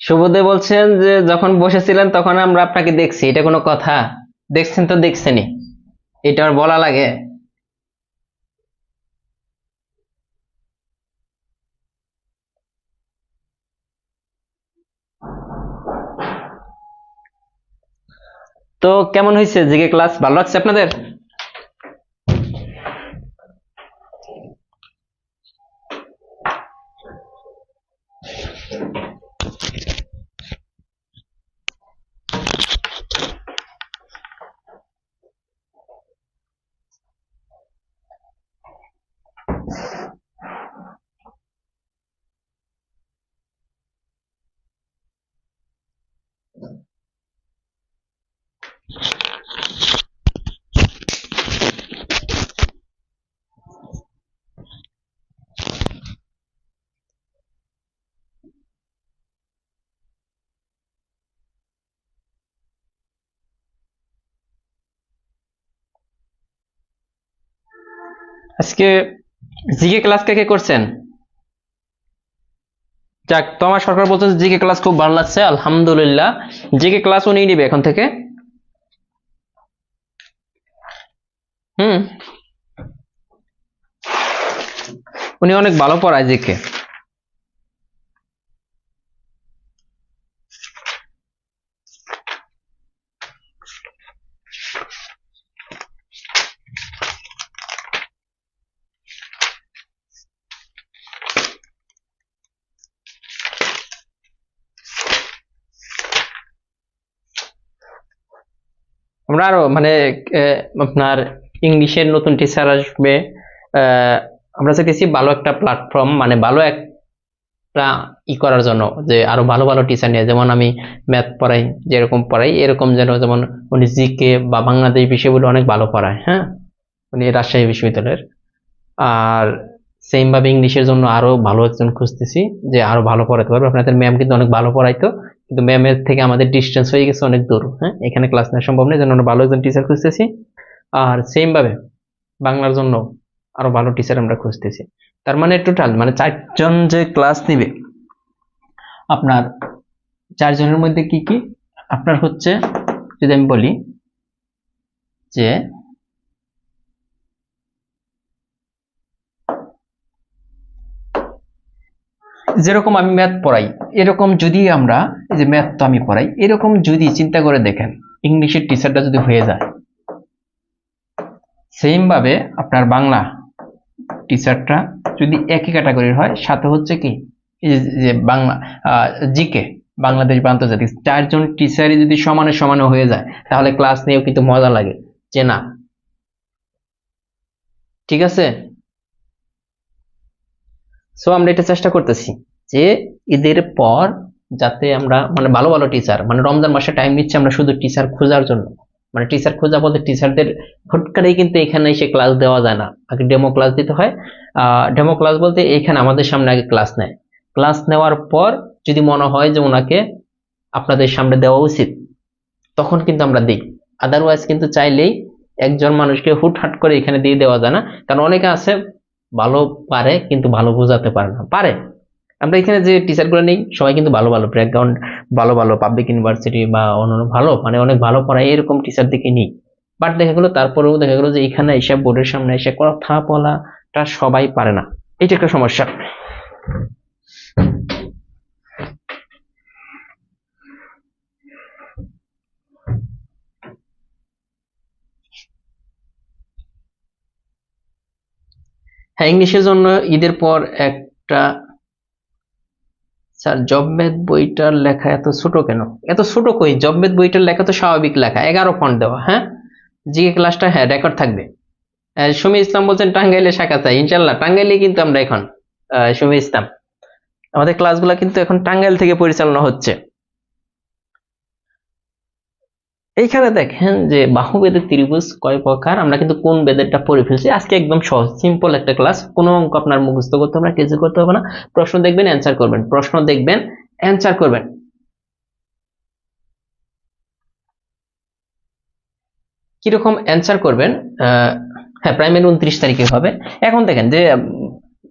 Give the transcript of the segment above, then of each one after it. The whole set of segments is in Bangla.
শুভদে বলছেন যে যখন বসেছিলেন তখন আমরা আপনাকে দেখছি, এটা কোনো কথা? দেখছেন তো দেখছেনই, এটা আর বলা লাগে? তো কেমন হয়েছে জিকে ক্লাস? ভালো লাগছে আপনাদের? আজকে জিকে ক্লাস কে কে করছেন? যাক, তোমার সরকার বলছে জিকে ক্লাস খুব ভালো লাগছে, আলহামদুলিল্লাহ। জিকে ক্লাস উনি নিবে এখন থেকে। হুম, উনি অনেক ভালো পড়ায় জিকে। আমরা আরো মানে আপনার ইংলিশের নতুন টিচার আসবে। আহ, আমরা চাইতেছি ভালো একটা প্ল্যাটফর্ম, মানে ভালো একটা করার জন্য, যে আরো ভালো ভালো টিচার নিয়ে, যেমন আমি ম্যাথ পড়াই, যেরকম পড়াই এরকম যেন, যেমন উনি জিকে বা বাংলাদেশ বিষয়গুলো অনেক ভালো পড়ায়। হ্যাঁ, উনি রাজশাহী বিশ্ববিদ্যালয়ের। আর সেম ভাবে ইংলিশের জন্য আরো ভালো একজন খুঁজতেছি, যে আরো ভালো পড়াতে পারবে। আপনাদের ম্যাম কিন্তু অনেক ভালো পড়াইতো, কিন্তু ম্যামের থেকে আমাদের ডিস্টেন্স হয়ে গেছে অনেক দূর। হ্যাঁ, এখানে ক্লাস নেওয়া সম্ভব নেই, যেন আমরা ভালো একজন টিচার খুঁজতেছি। আর সেম ভাবে বাংলার জন্য আরো ভালো টিচার আমরা খুঁজতেছি। তার মানে টোটাল মানে 4 জন যে ক্লাস নিবে, আপনার 4 জনের মধ্যে কি কি আপনার হচ্ছে, যদি আমি বলি যে যেরকম আমি ম্যাথ পড়াই, এরকম যদি আমরা, এই যে ম্যাথ তো আমি পড়াই, এরকম যদি চিন্তা করে দেখেন ইংলিশের টিচারটা যদি হয়ে যায়, সেম ভাবে আপনার বাংলা টিচারটা যদি একই ক্যাটাগরির হয়, সাথে হচ্ছে কি এই যে বাংলা জিকে বাংলাদেশ বা আন্তর্জাতিক 4 জন টিচারই যদি সমানে সমানে হয়ে যায়, তাহলে ক্লাস নিয়েও কিন্তু মজা লাগে, যে না ঠিক আছে। সো আমরা এটা চেষ্টা করতেছি যে ঈদের পর যাতে আমরা মানে ভালো ভালো টিচার, মানে রমজান মাসে টাইম নিচ্ছি আমরা শুধু টিচার খোঁজার জন্য। মানে টিচার খোঁজা বলতে টিচারদের হুট করেই কিন্তু এখানে এসে ক্লাস দেওয়া যায় না, আগে ডেমো ক্লাস দিতে হয়। ডেমো ক্লাস বলতে এখানে আমাদের সামনে আগে ক্লাস নেয়, ক্লাস নেওয়ার পর যদি মনে হয় যে ওনাকে আপনাদের সামনে দেওয়া উচিত, তখন কিন্তু আমরা দিই। আদারওয়াইজ কিন্তু চাইলেই একজন মানুষকে হুটহাট করে এখানে দিয়ে দেওয়া যায় না, কারণ অনেকে আছে ভালো পারে কিন্তু ভালো বোঝাতে পারে না, পারে। আমরা এখানে যে টিচার গুলো নেই সবাই কিন্তু ভালো ভালো ব্যাকগ্রাউন্ড, ভালো ভালো পাবলিক ইউনিভার্সিটি বা অন্যান্য ভালো মানে অনেক ভালো পড়ায় এরকম টিচার দিকে নিই। বাট দেখা গেলো, তারপরেও দেখা গেলো যে এখানে এসে বোর্ডের সামনে এসে কথা বলাটা সবাই পারে না, এটা একটা সমস্যা। হ্যাঁ, ইংলিশের জন্য ঈদের পর একটা স্যার জবমেদ বইটার লেখা এত ছোট কেন? এত ছোট কই, জবমেদ বইটার লেখা তো স্বাভাবিক লেখা, 11 ফন্ট দেওয়া। হ্যাঁ, জিকে ক্লাসটা হ্যাঁ রেকর্ড থাকবে। সুমি ইসলাম বলছেন টাঙ্গাইলে শাখা চাই, ইনশাল্লাহ টাঙ্গাইলে কিন্তু আমরা এখন সুমি ইসলাম আমাদের ক্লাসগুলো কিন্তু এখন টাঙ্গাইল থেকে পরিচালনা হচ্ছে। এইখানে দেখেন যে বাহুবেদের ত্রিভুজ কয় প্রকার, আমরা কিন্তু কোন বেদেরটা পড়ে ফেলছি আজকে। একদম সহজ সিম্পল একটা ক্লাস, কোনো অঙ্ক আপনার মুখস্থ করতে হবে না, কিছু করতে হবে না। প্রশ্ন দেখবেন অ্যান্সার করবেন, প্রশ্ন দেখবেন অ্যান্সার করবেন। কিরকম অ্যান্সার করবেন? হ্যাঁ, প্রাইমারি 29 তারিখে হবে। এখন দেখেন যে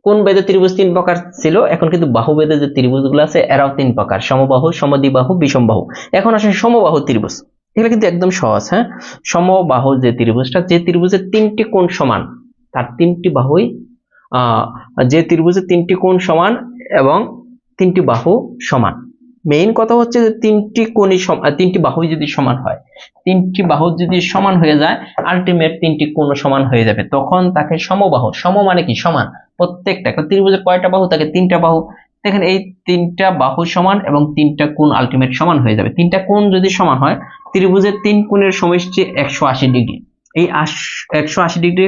কোন বেদে ত্রিভুজ 3 প্রকার ছিল, এখন কিন্তু বাহুবেদে যে ত্রিভুজগুলো আছে এরাও 3 প্রকার, সমবাহু, সমদ্বিবাহু, বিষমবাহু। এখন আসলে সমবাহু ত্রিভুজ, এগুলো কিন্তু একদম সহজ। হ্যাঁ, সমবাহু যে ত্রিভুজটা, যে ত্রিভুজের 3টি কোণ সমান, তার 3টি বাহুই যে ত্রিভুজের 3টি কোণ সমান এবং 3টি বাহু সমান। মেইন কথা হচ্ছে যে 3টি কোণই 3টি বাহুই যদি সমান হয়, 3টি বাহু যদি সমান হয়ে যায়, আলটিমেট 3টি কোণ সমান হয়ে যাবে, তখন তাকে সমবাহু। সম মানে কি? সমান। প্রত্যেকটা একটা ত্রিভুজের কয়টা বাহু থাকে? 3টা বাহু। দেখেন এই 3টা বাহু সমান এবং 3টা কোণ আলটিমেট সমান হয়ে যাবে। 3টা কোণ যদি সমান হয়, ত্রিভুজের 3 কোণের সমষ্টি 180 ডিগ্রি। এই 180 ডিগ্রি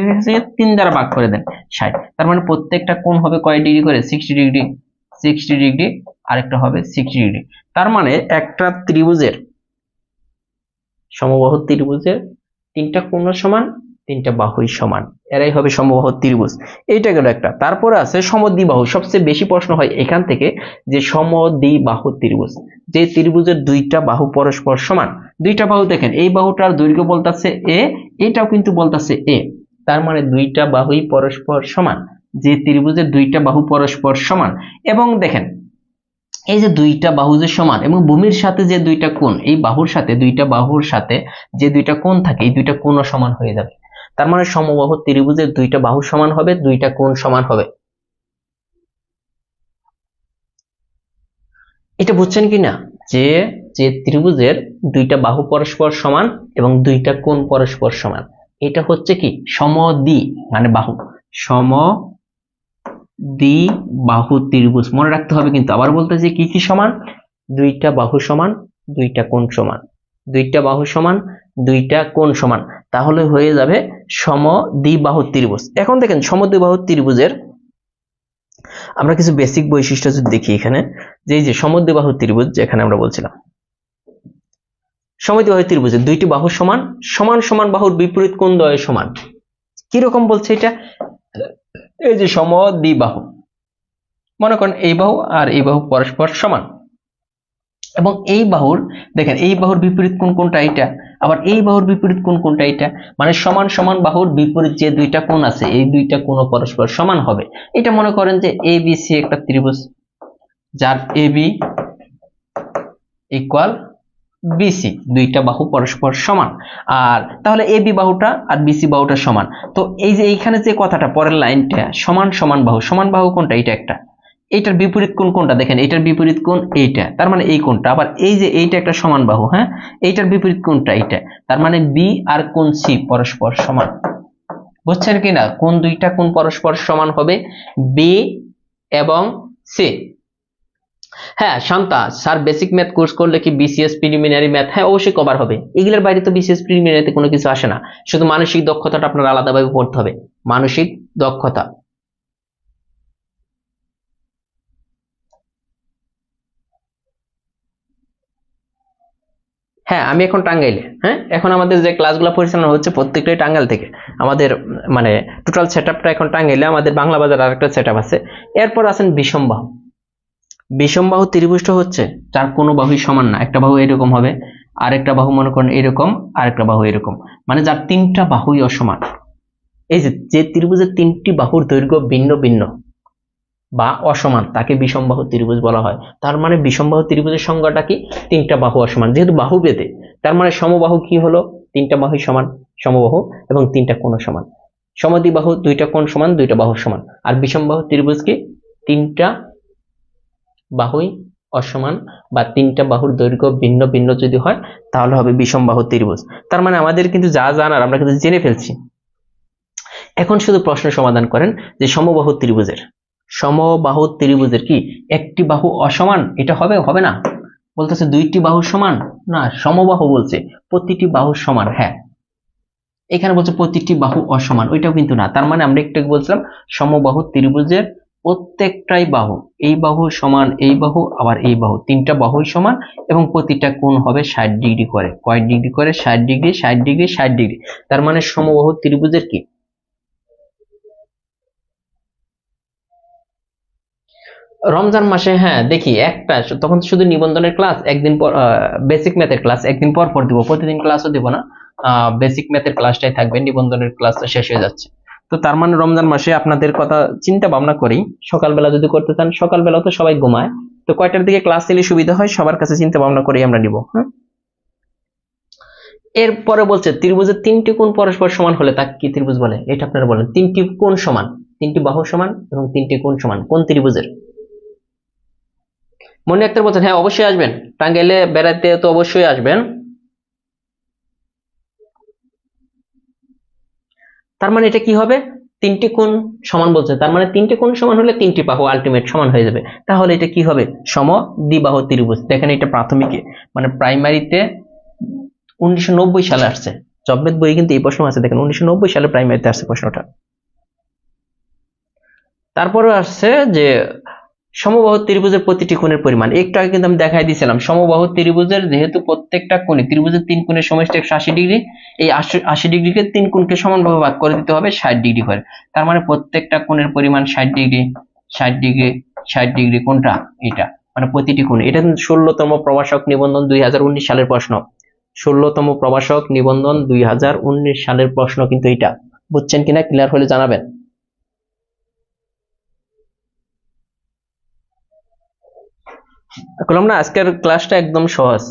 3 দ্বারা ভাগ করে দেন 60, তার মানে প্রত্যেকটা কোণ হবে কয় ডিগ্রি করে? 60 ডিগ্রি। 60 ডিগ্রি, আরেকটা হবে 60 ডিগ্রি। তার মানে একটা ত্রিভুজের, সমবাহু ত্রিভুজের 3টা কোণ সমান, 3টা বাহুই সমান, এরাই হবে সমবাহু ত্রিভুজ। এইটা গেল একটা। তারপরে আছে সমদ্বিবাহু, সবচেয়ে বেশি প্রশ্ন হয় এখান থেকে, যে সমদ্বিবাহু ত্রিভুজ, যে ত্রিভুজের 2টা বাহু পরস্পর সমান। 2টা বাহু দেখেন, এই বাহুটার দৈর্ঘ্য বলতাছে এ, এটাও কিন্তু বলতাছে এ, তার মানে 2টা বাহুই পরস্পর সমান। যে ত্রিভুজের 2টা বাহু পরস্পর সমান, এবং দেখেন এই যে 2টা বাহু যে সমান এবং ভূমির সাথে যে 2টা কোণ, এই বাহুর সাথে 2টা বাহুর সাথে যে 2টা কোণ থাকে, এই 2টা কোণও সমান হয়ে যাবে। তার মানে সমবাহু ত্রিভুজের 2টা বাহু সমান হবে, 2টা কোণ সমান হবে। এটা বুঝছেন কিনা? যে যে ত্রিভুজের 2টা বাহু পরস্পর সমান এবং 2টা কোণ পরস্পর সমান, এটা হচ্ছে কি? সমদ্বি মানে বাহু, সমদ্বিবাহু ত্রিভুজ। মনে রাখতে হবে কিন্তু, আবার বলতেছি কি কি সমান? 2টা বাহু সমান, 2টা কোণ সমান, 2টা বাহু সমান, 2টা কোণ সমান, তাহলে হয়ে যাবে সমদ্বিবাহু ত্রিভুজ। এখন দেখেন সমদ্বিবাহু ত্রিভুজের আমরা কিছু বেসিক বৈশিষ্ট্য যদি দেখি এখানে, যে এই যে সমদ্বিবাহু ত্রিভুজ যেখানে আমরা বলছিলাম, সমদ্বিবাহু ত্রিভুজের 2টি বাহু সমান, সমান সমান বাহুর বিপরীত কোণ দ্বয় সমান। কিরকম বলছে এটা? এই যে সমদ্বিবাহু, মনে করেন এই বাহু আর এই বাহু পরস্পর সমান, এবং এই বাহুর দেখেন এই বাহুর বিপরীত কোণ কোনটা? এটা। আবার এই বাহুর বিপরীত কোণ কোনটা? এটা। মানে সমান সমান বাহুর বিপরীত যে 2টা কোণ আছে, এই 2টা কোণ পরস্পর সমান হবে। এটা মনে করেন যে এবিসি একটা ত্রিভুজ, যার এবি ইকুয়াল বিসি, 2টা বাহু পরস্পর সমান। আর তাহলে এবি বাহুটা আর বিসি বাহুটা সমান। তো এই যে এইখানে যে কথাটা পরের লাইনটা, সমান সমান বাহু, সমান বাহু কোনটা? এটা একটা। এইটার বিপরীত কোণ কোনটা? দেখেন এইটার বিপরীত কোণ এইটা, তার মানে এই কোণটা। আবার এই যে এইটা একটা সমান বাহু, হ্যাঁ, এইটার বিপরীত কোণটা এইটা, তার মানে বি আর কোণ সি পরস্পর সমান। বুঝছেন কিনা? কোন 2টা কোণ পরস্পর সমান হবে? বি এবং সি। হ্যাঁ Shanta sir, basic math course করলে কি বিসিএস প্রিলিমিনারি ম্যাথ? হ্যাঁ অবশ্যই কভার হবে। এগুলোর বাইরে তো বিসিএস প্রিলিমিনারিতে কোনো কিছু আসে না, শুধু মানসিক দক্ষতাটা আপনার আলাদাভাবে পড়তে হবে, মানসিক দক্ষতা। হ্যাঁ আমি এখন টাঙ্গাইলে। হ্যাঁ, এখন আমাদের যে ক্লাসগুলো পরিচালনা হচ্ছে প্রত্যেকটাই টাঙ্গাইল থেকে। আমাদের মানে টোটাল সেটআপটা এখন টাঙ্গাইলে, আমাদের বাংলা বাজার আরেকটা সেটআপ আছে। এরপর আছেন বিষমবাহু। বিষমবাহু ত্রিভুজটা হচ্ছে যার কোনো বাহুই সমান না, একটা বাহু এরকম হবে, আরেকটা বাহু মনে করেন এরকম, আরেকটা বাহু এরকম, মানে যার 3টা বাহুই অসমান। এই যে যে ত্রিভুজের 3টি বাহুর দৈর্ঘ্য ভিন্ন ভিন্ন বা অসমান, তাকে বিষমবাহু ত্রিভুজ বলা হয়। তার মানে বিষমবাহু ত্রিভুজের সংজ্ঞাটা কি? 3টা বাহু অসমান, যেহেতু বাহু বেদে, তার মানে সমবাহু কি হলো? 3টা বাহুই সমান, সমবাহু, এবং 3টা কোণ সমান। সমদ্বিবাহু 2টা কোণ সমান, 2টা বাহু সমান। আর বিষমবাহু ত্রিভুজ কি? 3টা বাহুই অসমান বা 3টা বাহুর দৈর্ঘ্য ভিন্ন ভিন্ন যদি হয়, তাহলে হবে বিষমবাহু ত্রিভুজ। তার মানে আমাদের কিন্তু যা জানার আমরা কিন্তু জেনে ফেলছি। এখন শুধু প্রশ্ন সমাধান করেন যে সমবাহু ত্রিভুজের সমবাহু ত্রিভুজের কি একটি বাহু অসমান, এটা হবে হবে না, বলতেছে দুইটি বাহু সমান, না সমবাহু বলছে প্রতিটি বাহু সমান, হ্যাঁ এখানে বলছে প্রতিটি বাহু অসমান, ওইটাও কিন্তু না। তার মানে আমরা একটু বলছিলাম সমবাহু ত্রিভুজের প্রত্যেকটাই বাহু, এই বাহু সমান এই বাহু আবার এই বাহু, তিনটা বাহুই সমান এবং প্রতিটা কোণ হবে 60 ডিগ্রি করে। কয় ডিগ্রি করে? 60 ডিগ্রি, 60 ডিগ্রি, 60 ডিগ্রি। তার মানে সমবাহু ত্রিভুজের কি রমজান মাসে, হ্যাঁ দেখি একটা, তখন শুধু নিবন্ধনের ক্লাস একদিন পর, বেসিক ম্যাথের ক্লাস একদিন পর পর দিব, প্রতিদিন ক্লাসও দিব না, বেসিক ম্যাথের ক্লাসটাই থাকবে, নিবন্ধনের ক্লাসটা শেষ হয়ে যাচ্ছে। তো তার মানে রমজান মাসে আপনাদের কথা চিন্তা ভাবনা করি সকালবেলা যদি করতে চান, সকালবেলা তো সবাই ঘুমায়, তো কয়টার দিকে ক্লাস নিলে সুবিধা হয় সবার কাছে চিন্তা ভাবনা করেই আমরা নিব। হ্যাঁ, এরপরে বলছে ত্রিভুজের তিনটি কোণ পরস্পর সমান হলে তাকে কি ত্রিভুজ বলে? এটা আপনারা বলেন। তিনটি কোণ সমান, তিনটি বাহু সমান এবং তিনটি কোণ সমান, কোন ত্রিভুজের? মনে রাখতে বলছেন, হ্যাঁ অবশ্যই আসবেন, টাঙ্গাইলে বেড়াতে তো অবশ্যই আসবেন। তার মানে এটা কি হবে? তিনটি কোণ সমান বলছে, তার মানে তিনটি কোণ সমান হলে তিনটি বাহু আলটিমেট সমান হয়ে যাবে, তাহলে এটা কি হবে? সমদ্বিবাহু ত্রিভুজ। দেখেন এটা প্রাথমিকে মানে প্রাইমারিতে 1990 সালে আসছে, জবমেদ বই কিন্তু এই প্রশ্ন আছে, দেখেন 1990 সালে প্রাইমারিতে আসছে প্রশ্নটা। তারপরে আসছে যে সমবাহু ত্রিভুজের প্রতিটি কোণের পরিমাণ, একটু আগে কিন্তু আমি দেখাই দিয়েছিলাম সমবাহু ত্রিভুজের যেহেতু প্রত্যেকটা কোণে, ত্রিভুজের তিন কোণের সমষ্টি 180 ডিগ্রি, এই 80 ডিগ্রিকে তিন কোণকে সমানভাবে ভাগ করে দিতে হবে 60 ডিগ্রি করে। তার মানে প্রত্যেকটা কোণের পরিমাণ 60 ডিগ্রি, 60 ডিগ্রি, 60 ডিগ্রি, কোনটা? এটা মানে প্রতিটি কোণে। এটা কিন্তু 16তম প্রভাষক নিবন্ধন 2019 সালের প্রশ্ন, 16তম প্রভাষক নিবন্ধন 2019 সালের প্রশ্ন কিন্তু এটা। বুঝছেন কিনা ক্লিয়ার হলে জানাবেন। বললাম না আজকের ক্লাসটা একদম সহজ।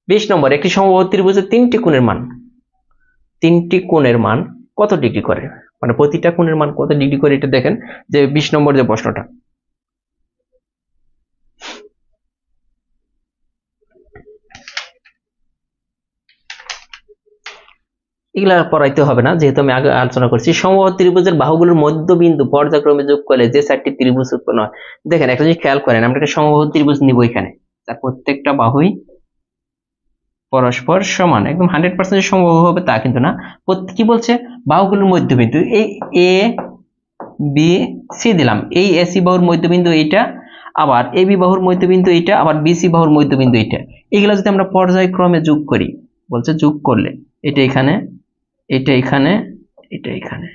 20 নম্বর, একটি সমবাহু ত্রিভুজের তিনটি কোণের মান কত ডিগ্রি করে, মানে প্রতিটা কোণের মান কত ডিগ্রি করে, এটা দেখেন যে 20 নম্বর যে প্রশ্নটা। এগুলা পড়াইতে হবে না, যেহেতু আমি আগে আলোচনা করছি। সমবাহু ত্রিভুজের বাহুগুলোর মধ্যবিন্দু পর্যায়ক্রমে যোগ করলে যে 4টি ত্রিভুজ উৎপন্ন হয়। দেখেন একটা জিনিস খেয়াল করেন, আমরা একটা সমবাহু ত্রিভুজ নিব এখানে, তার প্রত্যেকটা বাহুই পরস্পর সমান, একদম 100% সমবাহু হবে তা কিন্তু না। কি বলছে? বাহুগুলোর মধ্যবিন্দু এই এ বি সি দিলাম, এই এসি বাহুর মধ্যবিন্দু এইটা, আবার এ বি বাহুর মধ্যবিন্দু এইটা, আবার বিসি বাহুর মধ্যবিন্দু এইটা। এগুলো যদি আমরা পর্যায়ক্রমে যোগ করি, বলছে যোগ করলে এটা এখানে, এটা এখানে, এটা এখানে,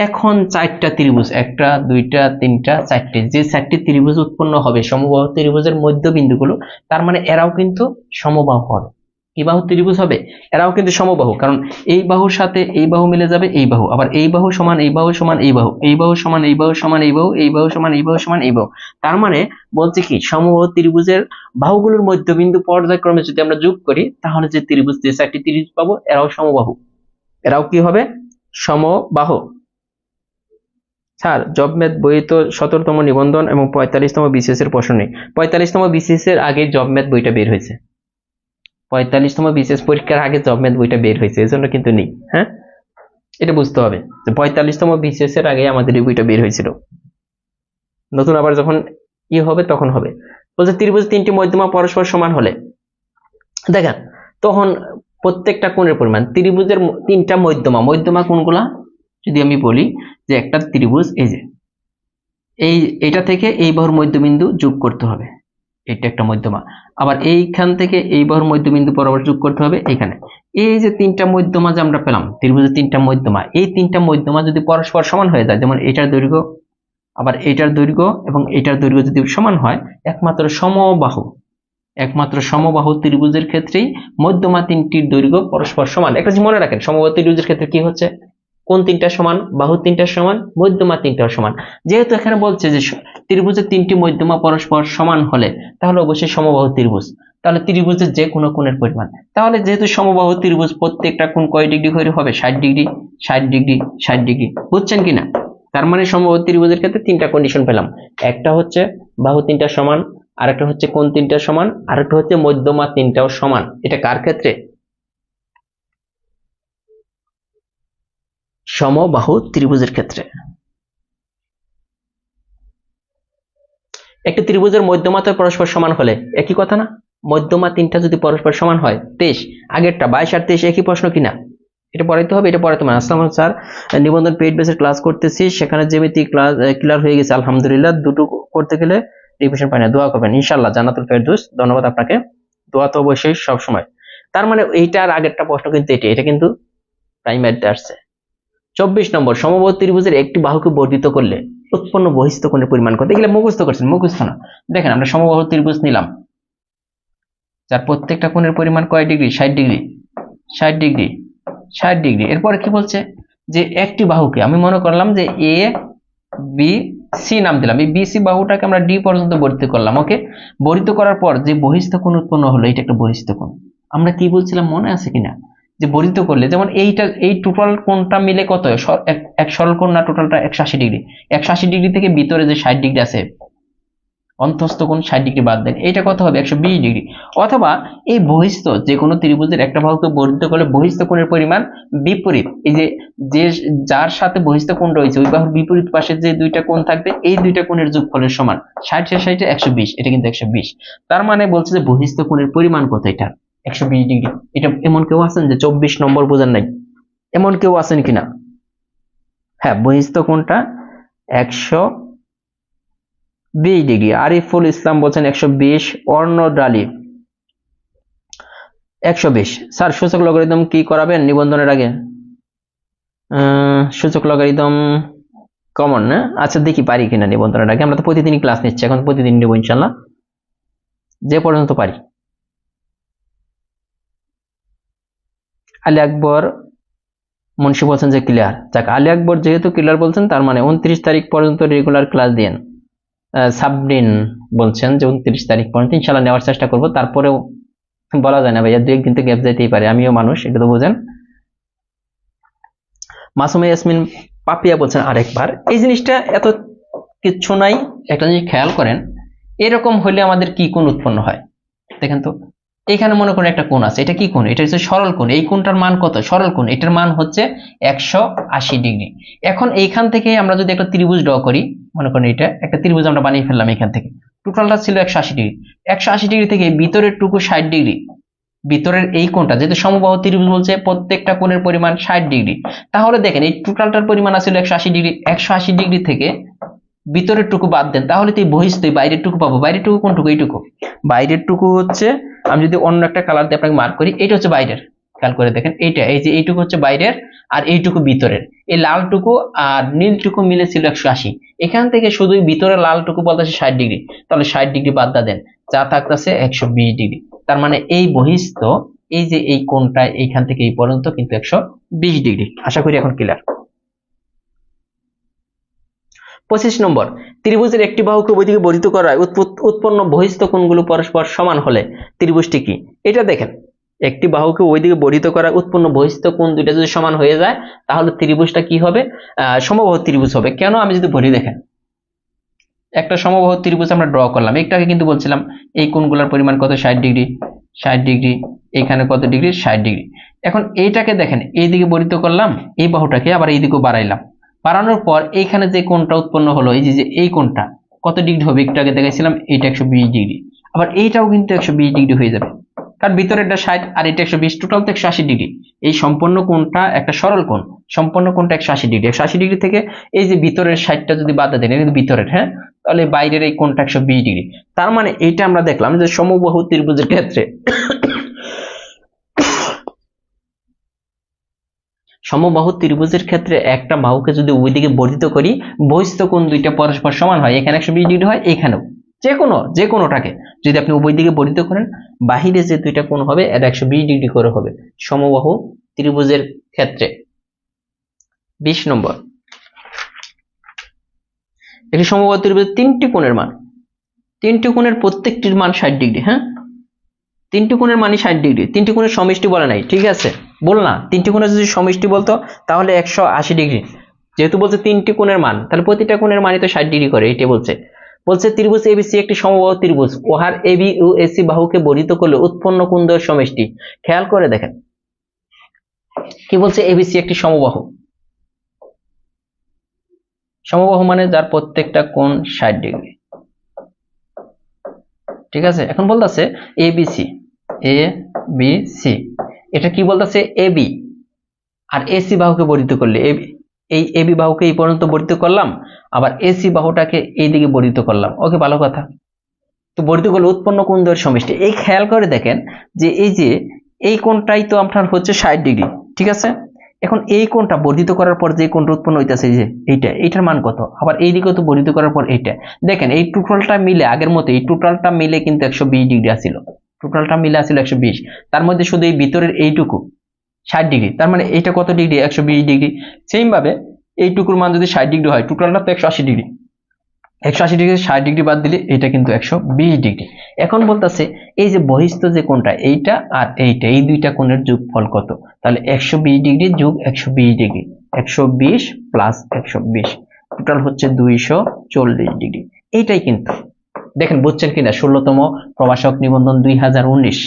এখন 4টা ত্রিভুজ, একটা দুইটা তিনটা চারটে, যে 4টি ত্রিভুজ উৎপন্ন হবে সমবাহু ত্রিভুজের মধ্যবিন্দুগুলো, তার মানে এরাও কিন্তু সমবাহু হবে। কি বাহু ত্রিভুজ হবে? এরাও কিন্তু সমবাহু, কারণ এই বাহুর সাথে এই বাহু মিলে যাবে এই বাহু, আবার এই বাহু সমান এই বাহু সমান এই বাহু, এই বাহু সমান এই বাহু সমান এই বাহু, এই বাহু সমান এই বাহু সমান এই বাহু। তার মানে বলছে কি সমবাহু ত্রিভুজের বাহুগুলোর মধ্যবিন্দু পর্যায়ক্রমে যদি আমরা যোগ করি, তাহলে যে ত্রিভুজ, যে 4টি ত্রিভুজ পাবো এরাও সমবাহু, এরাও কি হবে? সমবাহু। স্যার জবমেট বই তো 17তম নিবন্ধন এবং 45তম বিসিএস এর প্রশ্ন নেই। 45তম বিসিএস এর আগে জবমেট বইটা বের হয়েছে, 45তম বিসিএস পরীক্ষার আগে জবমেট বইটা বের হয়েছে, এজন্য কিন্তু নেই। হ্যাঁ, এটা বুঝতে হবে যে 45তম বিসিএস এর আগে আমাদের এই বইটা বের হয়েছিল, নতুন আবার যখন হবে তখন হবে। বলছে ত্রিভুজ তিনটি মধ্যমা পরস্পর সমান হলে, দেখেন তখন প্রত্যেকটা কোণের পরিমাণ, ত্রিভুজের তিনটা মধ্যমা, মধ্যমা কোনগুলা যদি আমি বলি, যে একটা ত্রিভুজ এই যে এইটা থেকে এই বাহুর মধ্যবিন্দু যোগ করতে হবে, এটা একটা মধ্যমা, আবার এইখান থেকে এই বাহুর মধ্যবিন্দু বরাবর যোগ করতে হবে এখানে। এই যে তিনটা মধ্যমা যে আমরা পেলাম, ত্রিভুজের তিনটা মধ্যমা, এই তিনটা মধ্যমা যদি পরস্পর সমান হয়ে যায়, যেমন এটার দৈর্ঘ্য আবার এটার দৈর্ঘ্য এবং এটার দৈর্ঘ্য যদি সমান হয়, একমাত্র সমবাহু ত্রিভুজের ক্ষেত্রেই মধ্যমা তিনটির দৈর্ঘ্য পরস্পর সমান। একটা জিনিস মনে রাখেন, সমবাহু ত্রিভুজের ক্ষেত্রে কি হচ্ছে? কোন তিনটা সমান? বাহু তিনটা সমান, মধ্যমা তিনটাও সমান। যেহেতু এখানে বলছে যে ত্রিভুজের তিনটি মধ্যমা পরস্পর সমান হলে, তাহলে অবশ্যই সমবাহু ত্রিভুজ। তাহলে ত্রিভুজের যে কোনো কোণের পরিমাণ, তাহলে যেহেতু সমবাহু ত্রিভুজ প্রত্যেকটা কোণ কয় ডিগ্রি করে হবে? 60 ডিগ্রি, 60 ডিগ্রি, 60 ডিগ্রি। বুঝছেন কিনা? তার মানে সমবাহু ত্রিভুজের ক্ষেত্রে তিনটা কন্ডিশন পেলাম, একটা হচ্ছে বাহু তিনটা সমান, আরেকটা হচ্ছে কোণ তিনটা সমান, আরেকটা হচ্ছে মধ্যমা তিনটাও সমান। এটা কার ক্ষেত্রে? সমবাহু ত্রিভুজের ক্ষেত্রে। একটি ত্রিভুজের মধ্যমাত্রা পরস্পর সমান হলে, একই কথা না? মধ্যমা তিনটা যদি পরস্পর সমান হয়, 23 আগেরটা 22 আর 23 একই প্রশ্ন কিনা, এটা পড়াইতে হবে, এটা পড়াইতে হবে। আসসালাম স্যার, নিবন্ধন পেইড বেসের ক্লাস করতেছি, সেখানে জ্যামিতি ক্লাস ক্লিয়ার হয়ে গেছে আলহামদুলিল্লাহ। দুটো করতে গেলে রিভিশন পাই না, দোয়া করবেন ইনশাআল্লাহ। জান্নাতুল ফেরদৌস, ধন্যবাদ আপনাকে। দোয়া তো অবশ্যই সব সময়। তার মানে এইটার আগেরটা প্রশ্ন কিন্তু এটা কিন্তু প্রাইমারিতে আসছে। 24 নম্বর, সমবাহু ত্রিভুজের একটি বাহুকে বর্ধিত করলে উৎপন্ন বহিস্থ কোণের পরিমাণ কত? এগুলো মুখস্থ করছেন, মুখস্থ না। দেখেন আমরা সমবাহু ত্রিভুজ নিলাম, যার প্রত্যেকটা কোণের পরিমাণ কয় ডিগ্রি? 60 degree, 60 degree, 60 degree. এরপরে কি বলছে যে একটি বাহুকে, আমি মনে করলাম যে এ বি সি নাম দিলাম, এই বি সি বাহুটাকে আমরা ডি পর্যন্ত বর্ধিত করলাম। ওকে, বর্ধিত করার পর যে বহিস্থ কোণ উৎপন্ন হলো, এটা একটা বহিস্থ কোণ। আমরা কি বলছিলাম মনে আছে কিনা, যে বর্ধিত করলে যেমন এইটা, এই টোটাল কোণটা মিলে কত? এক সরল কোণ না, টোটালটা 180 ডিগ্রি। 180 ডিগ্রি থেকে ভিতরে যে 60 ডিগ্রি আছে, অন্তস্থ কোণ 60 ডিগ্রি বাদ দেন, এটা কত হবে? 120 ডিগ্রি। অথবা এই বহিস্থ যে কোনো ত্রিভুজের একটা বাহুকে বর্ধিত করলে বহিস্থ কোণের পরিমাণ বিপরীত, এই যে যার সাথে বহিস্থ কোণ রয়েছে ওই বাহুর বিপরীত পাশে যে দুইটা কোণ থাকবে, এই দুইটা কোণের যোগফলের সমান। 60 এর 60 120, এটা কিন্তু 120। তার মানে বলছে যে বহিস্থ কোণের পরিমাণ কত? এটা 120 ডিগ্রি। এটা এমন কেউ আছেন যে 24 নম্বর বোঝেন নাই? এমন কেউ আছেন কিনা? হ্যাঁ, বহিস্থ কোণটা 120 ডিগ্রি। আরিফুল ইসলাম বলছেন 120, অর্ণদ আলী 120। স্যার সূচক লগারিদম কি করাবেন নিবন্ধনের আগে? সূচক লগারিদম কমন না? আচ্ছা দেখি পারি কিনা নিবন্ধনের আগে। আমরা তো প্রতিদিনই ক্লাস নিচ্ছি, এখন প্রতিদিন নেব ইনশাল্লাহ, যে পর্যন্ত পারি। আলী আকবর মুন্সি বলছেন যে ক্লিয়ার। যাক, আলী আকবর যেহেতু ক্লিয়ার বলছেন, তার মানে 29 তারিখ পর্যন্ত রেগুলার ক্লাস দিন। সাবরিন বলছেন যে 29 তারিখ পর্যন্ত ইনশাল্লাহ নেওয়ার চেষ্টা করব। তারপরেও বলা যায় না ভাইয়া, 2-1 দিন তো গ্যাপ যাইতেই পারে, আমিও মানুষ, এটা তো বোঝেন। মাসুমে ইয়াসমিন পাপিয়া বলছেন আরেকবার। এই জিনিসটা এত কিচ্ছু নাই, একটা জিনিস খেয়াল করেন, এরকম হলে আমাদের কি কোণ উৎপন্ন হয় দেখেন তো। এখানে মনে করেন একটা কোণ আছে, এটা কি কোণ? এটা হচ্ছে সরল কোণ। এই কোণটার মান কত? সরল কোণ, এটার মান হচ্ছে 180 ডিগ্রি। এখন এইখান থেকে আমরা যদি একটা ত্রিভুজ ড্র করি, মনে করেন এটা একটা ত্রিভুজ আমরা বানিয়ে ফেললাম, এখান থেকে টোটালটা ছিল 180 ডিগ্রি। 180 ডিগ্রি থেকে ভিতরের টুকু 60 ডিগ্রি, ভিতরের এই কোণটা যেহেতু সমবাহু ত্রিভুজ বলছে প্রত্যেকটা কোণের পরিমাণ 60 ডিগ্রি, তাহলে দেখেন এই টোটালটার পরিমাণ আছে 180 ডিগ্রি। 180 ডিগ্রি থেকে ভিতরের টুকু বাদ দেন, তাহলে তো বহিস্থ বাইরের টুকু পাবো। বাইরের টুকু কোনটুকু? এইটুকু। বাইরের টুকু হচ্ছে, আমি যদি অন্য একটা কালার দিয়ে আপনাকে মার্ক করি, এটা হচ্ছে বাইরের। খেয়াল করে দেখেন, এইটা, এই যে এইটুকু হচ্ছে বাইরের আর এইটুকু ভিতরের। এই লালটুকু আর নীলটুকু মিলে ছিল 180। এখান থেকে শুধুই ভিতরের লালটুকু বলতেছে 60 ডিগ্রি, তাহলে 60 ডিগ্রি বাদ দেন, যা থাকতেছে 120 ডিগ্রি। তার মানে এই বহিস্থ, এই যে এই কোণটা এইখান থেকে এই পর্যন্ত কিন্তু 120 ডিগ্রি। আশা করি এখন ক্লিয়ার। 25 নম্বর, ত্রিভুজের একটি বাহুকে ওইদিকে বর্ধিত করায় উৎপন্ন বহিস্থ কোণগুলো পরস্পর সমান হলে ত্রিভুজটি কি? এটা দেখেন, একটি বাহুকে ওইদিকে বর্ধিত করায় উৎপন্ন বহিস্থ কোণ দুইটা যদি সমান হয়ে যায়, তাহলে ত্রিভুজটা কি হবে? সমবাহু ত্রিভুজ হবে। কেন? আমি যদি বলি, দেখেন একটা সমবাহু ত্রিভুজ আমরা ড্র করলাম, একটাকে কিন্তু বলছিলাম এই কোণগুলোর পরিমাণ কত? 60 ডিগ্রি, 60 ডিগ্রি, এখানে কত ডিগ্রি? 60 ডিগ্রি। এখন এইটাকে দেখেন, এইদিকে বর্ধিত করলাম, এই বাহুটাকে আবার এইদিকে বাড়াইলাম, বাড়ানোর পর এইখানে যে কোণটা উৎপন্ন হলো, এই যে এই কোণটা কত ডিগ্রি হবে? একটু আগে দেখাইছিলাম, এটা 120 ডিগ্রি। আবার এইটাও কিন্তু 120 ডিগ্রি হয়ে যাবে, কারণ ভিতরেরটা 60 আর এটা 120, টোটাল তো 180 ডিগ্রি। এই সম্পূর্ণ কোণটা একটা সরল কোণ, সম্পূর্ণ কোণটা 180 ডিগ্রি। 180 ডিগ্রি থেকে এই যে ভিতরের 60টা যদি বাদ দেন, এটা কিন্তু ভিতরের, হ্যাঁ, তাহলে বাইরের এই কোণটা 120 ডিগ্রি। তার মানে এইটা আমরা দেখলাম যে সমবাহু ত্রিভুজের ক্ষেত্রে সমবাহু ত্রিভুজের ক্ষেত্রে একটা বাহুকে যদি ওইদিকে বর্ধিত করি, বহিস্থ কোণ দুইটা পরস্পর সমান হয়। এখানে 120 ডিগ্রি হয়, এখানেও যে কোনোটাকে যদি আপনি উভয় দিকে বর্ধিত করেন, বাহিরে যে দুইটা কোণ হবে এটা 120 ডিগ্রি করে হবে সমবাহু ত্রিভুজের ক্ষেত্রে। 20 নম্বর, একটি সমবাহু ত্রিভুজের তিনটি কোণের মান, তিনটি কোণের প্রত্যেকটির মান 60 ডিগ্রি। হ্যাঁ, তিনটি কোণের মানই 60 ডিগ্রি। তিনটি কোণের সমষ্টি বলে নাই, ঠিক আছে, বল না, তিনটি কোণের যদি সমষ্টি বলতো তাহলে 180 ডিগ্রি। যেহেতু বলছে তিনটি কোণের মান, তাহলে প্রতিটা কোণের মানই তো 60 ডিগ্রি করে, এইটাই বলছে ত্রিভুজ এবিসি একটি সমবাহু ত্রিভুজ, উহার এবি ও এসি বাহুকে বর্ধিত করলে উৎপন্ন কোণদ্বয়ের সমষ্টি। খেয়াল করে দেখেন কি বলছে, এবিসি একটি সমবাহু। সমবাহু মানে যার প্রত্যেকটা কোণ 60 ডিগ্রি। ঠিক আছে। এখন বলতেছে এ B C, A B C, এটা কি বলতেছে এ বি আর এসি বাহুকে বর্ধিত করলে এই এ বি বাহুকে এই পর্যন্ত বর্ধিত করলাম, আবার এসি বাহুটাকে এই দিকে বর্ধিত করলাম। ওকে, ভালো কথা। তো বর্ধিত করলে উৎপন্ন কোণ দ্বয়ের সমষ্টি। এই খেয়াল করে দেখেন যে এই যে এই কোণটাই তো আপনার হচ্ছে 60 ডিগ্রি, ঠিক আছে। এখন এই কোণটা বর্ধিত করার পর যে কোণটা উৎপন্ন হইতেছে যে এইটার মান কত, আবার এই দিকেও তো বর্ধিত করার পর এইটা, দেখেন এই টোটালটা মিলে আগের মতো এই টোটালটা মিলে কিন্তু 120 ডিগ্রি আসছিল, টোটালটা মিলে আসছিল 120, তার মধ্যে শুধু এই ভিতরের এইটুকু 60 ডিগ্রি, তার মানে এইটা কত ডিগ্রি, 120 ডিগ্রি। সেম ভাবে এইটুকুর মান যদি 60 ডিগ্রি হয়, টোটালটা তো 180 ডিগ্রি, 180 ডিগ্রি 60 ডিগ্রি বাদ দিলে এটা কিন্তু 120 ডিগ্রি। এখন বলতেছে এই যে বহিস্থ যে কোণটা এইটা আর এইটা, এই দুইটা কোণের যোগফল কত, তাহলে 120 ডিগ্রি যোগ 120 ডিগ্রি, 120 প্লাস 120, টোটাল হচ্ছে 240 ডিগ্রি। এইটাই কিন্তু দেখেন, বুঝছেন কিনা, 16তম প্রভাষক নিবন্ধন 2019,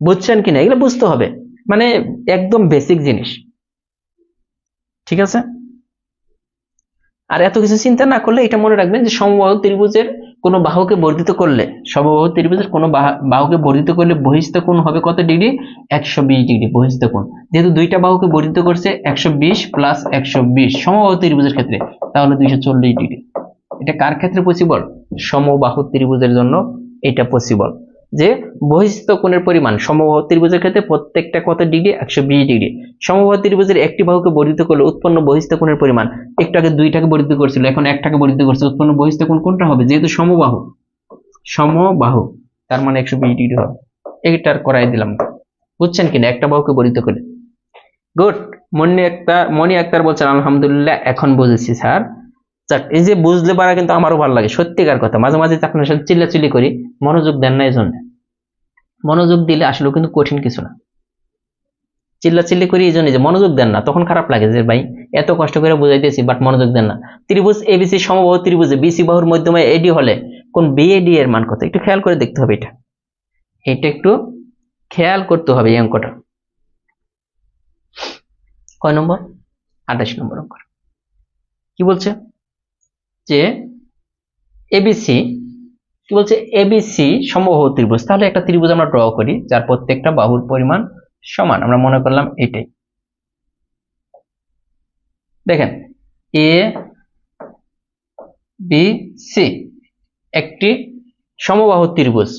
বুঝছেন কিনা, এগুলো বুঝতে হবে, মানে একদম বেসিক জিনিস, ঠিক আছে। আর এত কিছু চিন্তা না করলে এটা মনে রাখবেন যে সমবাহু ত্রিভুজের কোনো বাহুকে বর্ধিত করলে, সমবাহু ত্রিভুজের কোনো বাহুকে বর্ধিত করলে বহিস্থ কোণ হবে কত ডিগ্রি, 120 ডিগ্রি বহিস্থ কোণ। যেহেতু দুইটা বাহুকে বর্ধিত করছে 120 প্লাস 120 সমবাহু ত্রিভুজের ক্ষেত্রে, তাহলে 240 ডিগ্রি। এটা কার ক্ষেত্রে পসিবল, সমবাহু ত্রিভুজের জন্য এটা পসিবল, যে বহিস্থ কোণের পরিমাণ সমবাহু ত্রিভুজের ক্ষেত্রে প্রত্যেকটা কত ডিগ্রি, 120 ডিগ্রি। সমবাহু ত্রিভুজের একটি বাহুকে বর্ধিত করলে উৎপন্ন বহিস্থ কোণের পরিমাণ, একটু আগে দুইটাকে বর্ধিত করছিল, এখন একটাকে বর্ধিত করছে, উৎপন্ন বহিস্থ কোণ কোনটা হবে, যেহেতু সমবাহু, সমবাহু তার মানে 120 ডিগ্রি হবে। এইটার করাই দিলাম, বুঝছেন কিনা, একটা বাহুকে বর্ধিত করে। গুড। মনি আক্তার বলছেন আলহামদুলিল্লাহ, এখন বুঝেছি স্যার। এই যে বুঝলে পারা কিন্তু আমারও ভালো লাগে, সত্যিকার কথা। মাঝে মাঝে আপনার সাথে চিল্লাচিল্লি করি, মনোযোগ দেন না, এই জন্য। মনোযোগ দিলে আসলে কিন্তু কঠিন কিছু না, চিল্লাচিল্লি করি এই জন্য যে মনোযোগ দেন না, তখন খারাপ লাগে যে ভাই এত কষ্ট করে বুঝাইতেছি বাট মনোযোগ দেন না। ত্রিভুজ এবিসি সমবাহু ত্রিভুজে বিসি বাহুর মধ্যমে এডি হলে কোন বিএডি এর মান কত, একটু খেয়াল করে দেখতে হবে। এটা একটু খেয়াল করতে হবে। এই অঙ্কটা কয় নম্বর, 28 নম্বর অঙ্ক। কি বলছে যে এবিসি, কি বলছে এবিসি সমবাহু ত্রিভুজ। তাহলে একটা ত্রিভুজ আমরা ড্র করি যার প্রত্যেকটা বাহুর পরিমাণ সমান, আমরা মনে করলাম এটাই। দেখেন এ বি সি একটি সমবাহু ত্রিভুজ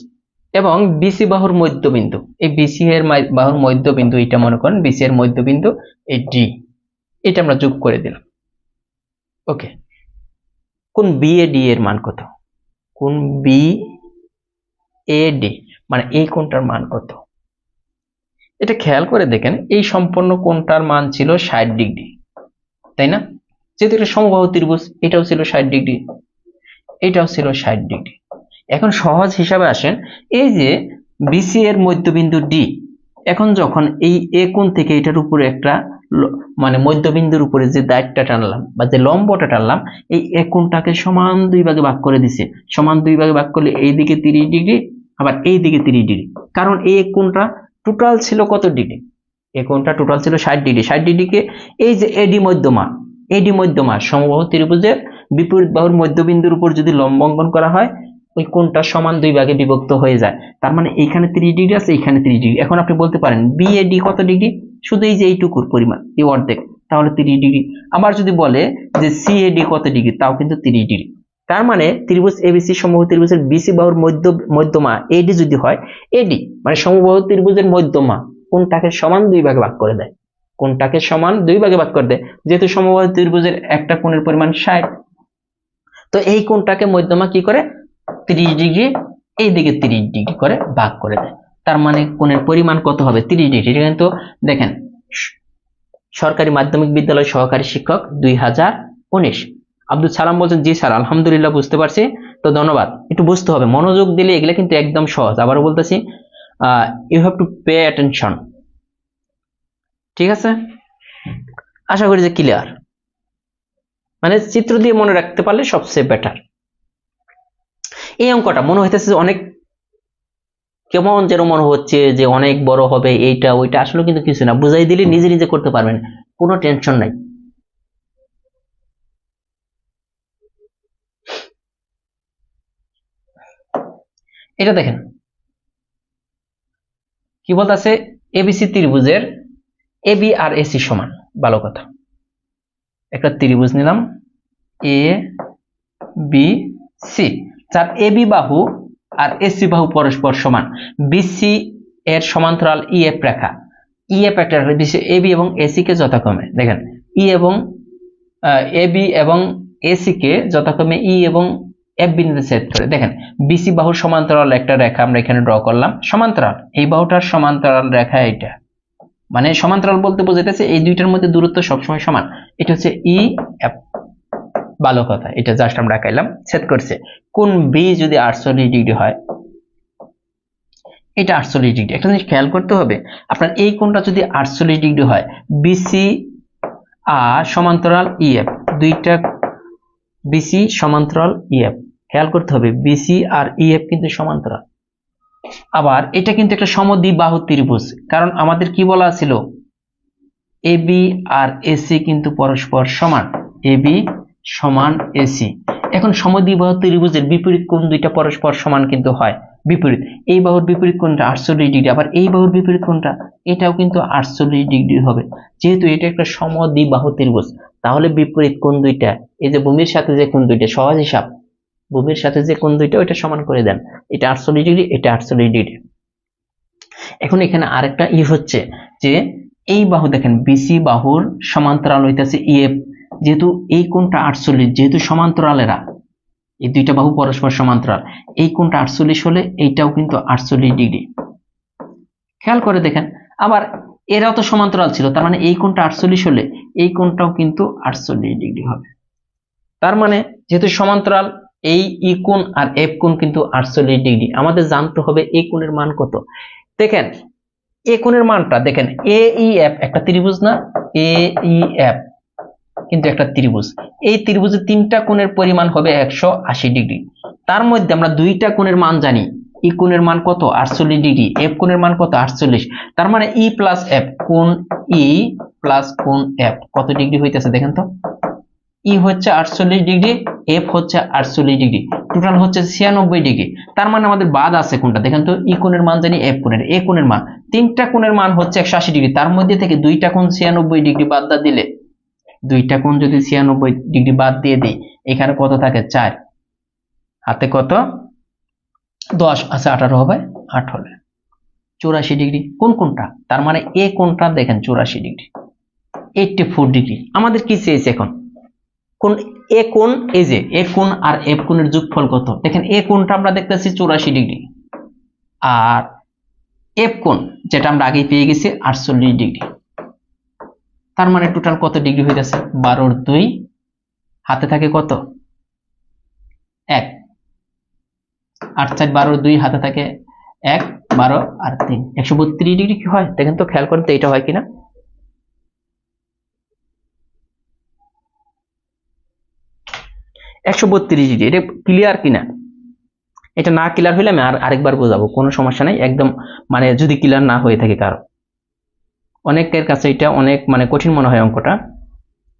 এবং বিসি বাহুর মধ্যবিন্দু, এই বিসি এর বাহুর মধ্যবিন্দু এটা মনে করেন বিসি এর মধ্যবিন্দু এই ডি, এটা আমরা যোগ করে দিলাম। ওকে, কোন বিএডি এর মান কত, কোন বিএডি মানে এই কোণটার মান কত, এটা খেয়াল করে দেখেন। এই সম্পূর্ণ কোণটার মান ছিল 60 ডিগ্রি, তাই না? যেহেতু এটা সমবাহু ত্রিভুজ, এটাও ছিল 60 ডিগ্রি, এটাও ছিল 60 ডিগ্রি। এখন সহজ হিসাবে আসেন, এই যে বিসি এর মধ্যবিন্দু ডি, এখন যখন এই এ কোণ থেকে এটার উপরে একটা মানে মধ্যবিন্দুর উপরে যে দাঁড়টা টানলাম বা যে লম্বটা টানলাম, এই এ কোণটাকে সমান দুই ভাগে ভাগ করে দিছে। সমান দুই ভাগে ভাগ করলে এই দিকে 30 ডিগ্রি, আবার এই দিকে 30 ডিগ্রি। কারণ এই কোণটা টোটাল ছিল কত ডিগ্রি, এই কোণটা টোটাল ছিল 60 ডিগ্রি। 60 ডিগ্রিকে এই যে এডি মধ্যমা, এডি মধ্যমা সমবাহু ত্রিভুজের বিপরীত বাহুর মধ্যবিন্দুর উপর যদি লম্ব অঙ্কন করা হয়, ওই কোণটা সমান দুই ভাগে বিভক্ত হয়ে যায়। তার মানে এইখানে 30 ডিগ্রি আছে, এইখানে 30 ডিগ্রি। এখন আপনি বলতে পারেন বিএডি কত ডিগ্রি, শুধু এই যে এইটুকুর পরিমাণ, এই অর্ধেক, তাহলে 30 ডিগ্রি। আবার যদি বলে যে সিএডি কত ডিগ্রি, তাও কিন্তু 30 ডিগ্রি। তার মানে ত্রিভুজ এবিসি সমবাহু ত্রিভুজের বিসি বাহুর মধ্যমা এডি যদি হয়, এডি মানে সমবাহু ত্রিভুজের মধ্যমা কোণটাকে সমান দুই ভাগে ভাগ করে দেয়, কোণটাকে সমান দুই ভাগে ভাগ করে দেয়। যেহেতু সমবাহু ত্রিভুজের একটা কোণের পরিমাণ 60, তো এই কোণটাকে মধ্যমা কি করে 30 ডিগ্রি, এইদিকে 30 ডিগ্রি করে ভাগ করে দেয়। তার মানে কোণের পরিমাণ কত হবে, 30 ডিগ্রি। এটা কিন্তু দেখেন সরকারি মাধ্যমিক বিদ্যালয় সহকারী শিক্ষক 2019। আব্দুল সালাম বলছেন জি স্যার আলহামদুলিল্লাহ বুঝতে পারছি, তো ধন্যবাদ। একটু বুঝতে হবে, মনোযোগ দিলে এগুলা কিন্তু একদম সহজ। আবারও বলতেছি, you have to pay attention, ঠিক আছে? আশা করি যে ক্লিয়ার, মানে চিত্র দিয়ে মনে রাখতে পারলে সবচেয়ে বেটার। এই অঙ্কটা মনে হইতেছে অনেক কেমন যেন মনে হচ্ছে যে অনেক বড় হবে, এইটা ওইটা, আসলে কিন্তু কিছু না, বুঝাই দিলে নিজে নিজে করতে পারবেন, কোনো টেনশন নাই। এটা দেখেন কি বলতেছে, এবিসি ত্রিভুজের এবি আর এসি সমান। ভালো কথা, একটা ত্রিভুজ নিলাম এ বি সি, যার এবি বাহু আর এসি বাহু পরস্পর সমান, বিসি এর সমান্তরাল ইএফ রেখা, ইএফ একটা এবি এবং এসি কে যথাক্রমে দেখেন ই এবং এবি এবং এসি কে যথাক্রমে ই এবং এফ বিন্দুতে ছেদ করে। দেখেন বিসি বাহুর সমান্তরাল একটা রেখা আমরা এখানে ড্র করলাম, সমান্তরাল, এই বাহুটার সমান্তরাল রেখা এটা, মানে সমান্তরাল বলতে বোঝাইতেছে এই দুইটার মধ্যে দূরত্ব সবসময় সমান। এটা হচ্ছে ই এফ। ভালো কথা, এটা জাস্ট আমরা আঁকাইলাম, ছেদ করছে। কোণ বি যদি 48 ডিগ্রি হয়, এটা 48 ডিগ্রি। একটা জিনিস খেয়াল করতে হবে, আপনার এই কোণটা যদি 48 ডিগ্রি হয়, বিসি আর সমান্তরাল ইএফ, দুইটা বিসি সমান্তরাল ইএফ, খেয়াল করতে হবে বিসি আর ইএফ কিন্তু সমান্তরাল। আবার এটা কিন্তু একটা সমদ্বিবাহু ত্রিভুজ, কারণ আমাদের কি বলা ছিল, এবি আর এসি কিন্তু পরস্পর সমান, এবি সমান এসি। এখন সমদ্বিবাহু ত্রিভুজের বিপরীত কোণ দুইটা পরস্পর সমান কিন্তু হয়, বিপরীত, এই বাহুর বিপরীত কোণটা 48 ডিগ্রি, আবার এই বাহুর বিপরীত কোণটা এটাও কিন্তু 48 ডিগ্রি হবে। যেহেতু এটা একটা সমদ্বিবাহু ত্রিভুজ, তাহলে বিপরীত কোণ দুইটা, এই যে ভূমির সাথে যে কোণ দুইটা, সহজ হিসাব, ভূমির সাথে যে কোণ দুইটা ওইটা সমান করে দেন, এটা 48 ডিগ্রি, এটা 48 ডিগ্রি। এখন এখানে আরেকটা হচ্ছে যে এই বাহু দেখেন বিসি বাহুর সমান্তরাল হইতেছে ইএফ, যেহেতু এই কোণটা 48, যেহেতু সমান্তরালেরা, এই দুইটা বাহু পরস্পর সমান্তরাল, এই কোণটা 48 হলে এইটাও কিন্তু 48 ডিগ্রি। খেয়াল করে দেখেন, আবার এরাও তো সমান্তরাল ছিল, তার মানে এই কোণটা 48 হলে এই কোণটাও কিন্তু 48 ডিগ্রি হবে। তার মানে যেহেতু সমান্তরাল, এই ই কোণ আর এফ কোণ কিন্তু 48 ডিগ্রি। আমাদের জানতে হবে এই কোণের মান কত। দেখেন এই কোণের মানটা দেখেন, এ ই এফ একটা ত্রিভুজ না, এ ই এফ কিন্তু একটা ত্রিভুজ, এই ত্রিভুজের তিনটা কোণের পরিমাণ হবে 180 ডিগ্রি। তার মধ্যে আমরা দুইটা কোণের মান জানি, ই কোণের মান কত, 48 ডিগ্রি, এফ কোণের মান কত, 48। তার মানে ই প্লাস এফ, কোণ ই প্লাস কোণ এফ কত ডিগ্রি হইতেছে দেখেন তো, ই হচ্ছে 48 ডিগ্রি, এফ হচ্ছে 48 ডিগ্রি, টোটাল হচ্ছে 96 ডিগ্রি। তার মানে আমাদের বাদ আছে কোনটা দেখেন তো, ই কোণের মান জানি, এফ কোণের, এ কোণের মান, তিনটা কোণের মান হচ্ছে 180 ডিগ্রি, তার মধ্যে থেকে দুইটা কোণ 96 ডিগ্রি বাদ দিলে, দুইটা কোণ যদি 96 ডিগ্রি বাদ দিয়ে দিই, এখানে কত থাকে, 4, হাতে কত 10 আছে, 18 হবে, 8 হলে 84 ডিগ্রি। কোন কোণটা, তার মানে এ কোণটা দেখেন 84 ডিগ্রি, 84 ডিগ্রি। আমাদের কি চেয়েছে এখন, কোন এ কোণ, এই যে এ কোণ আর এফ কোণের যোগফল কত, দেখেন এ কোণটা আমরা দেখতেছি 84 ডিগ্রি, আর এফ কোণ যেটা আমরা আগেই পেয়ে গেছি 48 ডিগ্রি। তার মানে টোটাল কত ডিগ্রি হয়ে গেছে, 12 2, হাতে থাকে কত, 1, 8 4 12 2, হাতে থাকে 1, 12 আর 3, 132 ডিগ্রি কি হয় দেখেন তো, খেয়াল করেন তো এটা হয় কিনা। একশো 32 ডিগ্রি, এটা ক্লিয়ার কিনা, এটা না ক্লিয়ার হইলে আমি আরেকবার বোঝাবো, কোনো সমস্যা নাই একদম, মানে যদি ক্লিয়ার না হয়ে থাকে কারো, অনেকের কাছে এটা অনেক মানে কঠিন মনে হয় অঙ্কটা,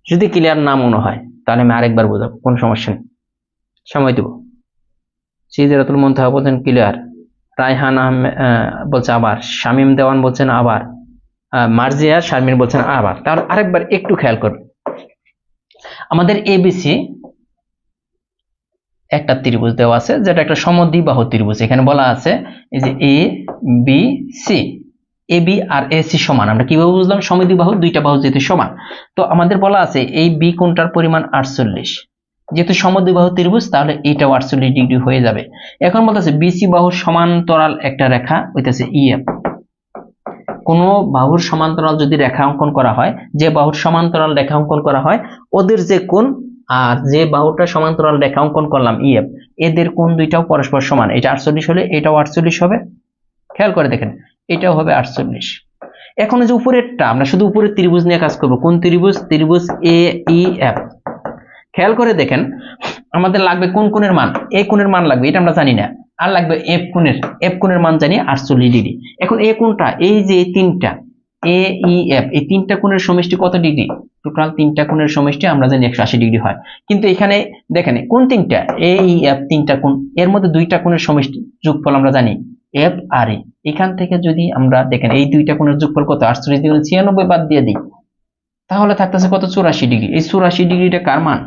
যদি ক্লিয়ার না মনে হয় তাহলে আমি আরেকবার বোঝাবো, কোনো সমস্যা নেই, সময় দেব। সিজরাতুল মুনতাহা বলছেন ক্লিয়ার, রায়হান আহমেদ বলছে আবার, শামীম দেওয়ান বলছেন আবার, মার্জিয়া শারমিন বলছেন আবার। তাহলে আরেকবার একটু খেয়াল করুন, আমাদের এবিসি একটা ত্রিভুজ দেওয়া আছে, যেটা একটা সমদ্বিবাহু ত্রিভুজ। এখানে বলা আছে এই যে A B C, A B আর এ সি সমান। আমরা কিভাবে বুঝলাম, সমদ্বিবাহু, দুইটা বাহু যেহেতু সমান, তো আমাদের বলা আছে এই বি কোণটার পরিমাণ 48, যেহেতু সমদ্বিবাহু ত্রিভুজ তাহলে এটাও 48 ডিগ্রি হয়ে যাবে। এখন বলতেছে বিসি বাহুর সমান্তরাল একটা রেখা হইতেছে ইএফ। কোন বাহুর সমান্তরাল যদি রেখা অঙ্কন করা হয়, যে বাহুর সমান্তরাল রেখা অঙ্কন করা হয়, ওদের যে কোণ আর যে বাহুটা সমান্তরাল রেখা অঙ্কন করলাম ইএফ, এদের কোণ দুইটাও পরস্পর সমান। এটা 48 হলে এটাও 48 হবে, খেয়াল করে দেখেন এটাও হবে 48। এখন যে উপরেরটা, আমরা শুধু উপরের ত্রিভুজ নিয়ে কাজ করব। কোন ত্রিভুজ, ত্রিভুজ এ ই এফ। খেয়াল করে দেখেন আমাদের লাগবে কোন কোণের মান, এ কোণের মান লাগবে, এটা আমরা জানি না, আর লাগবে এফ কোণের মান জানি 48 ডিগ্রি। এখন এ কোণটা, এই যে তিনটা, এ ই এফ এই তিনটা কোণের সমষ্টি কত ডিগ্রি? টোটাল তিনটা কোণের সমষ্টি আমরা জানি 180 ডিগ্রি হয়, কিন্তু এখানে দেখেন কোন তিনটা এ ই এফ তিনটা কোণ, এর মধ্যে দুইটা কোণের সমষ্টি যোগফল আমরা জানি এফ আর এ। এখান থেকে যদি আমরা দেখেন এই দুইটা কোণের যোগফল কত 48 দিয়ে 96 বাদ দিয়ে দিই, তাহলে থাকতেছে কত 84 ডিগ্রি। এই 84 ডিগ্রিটা কার মান?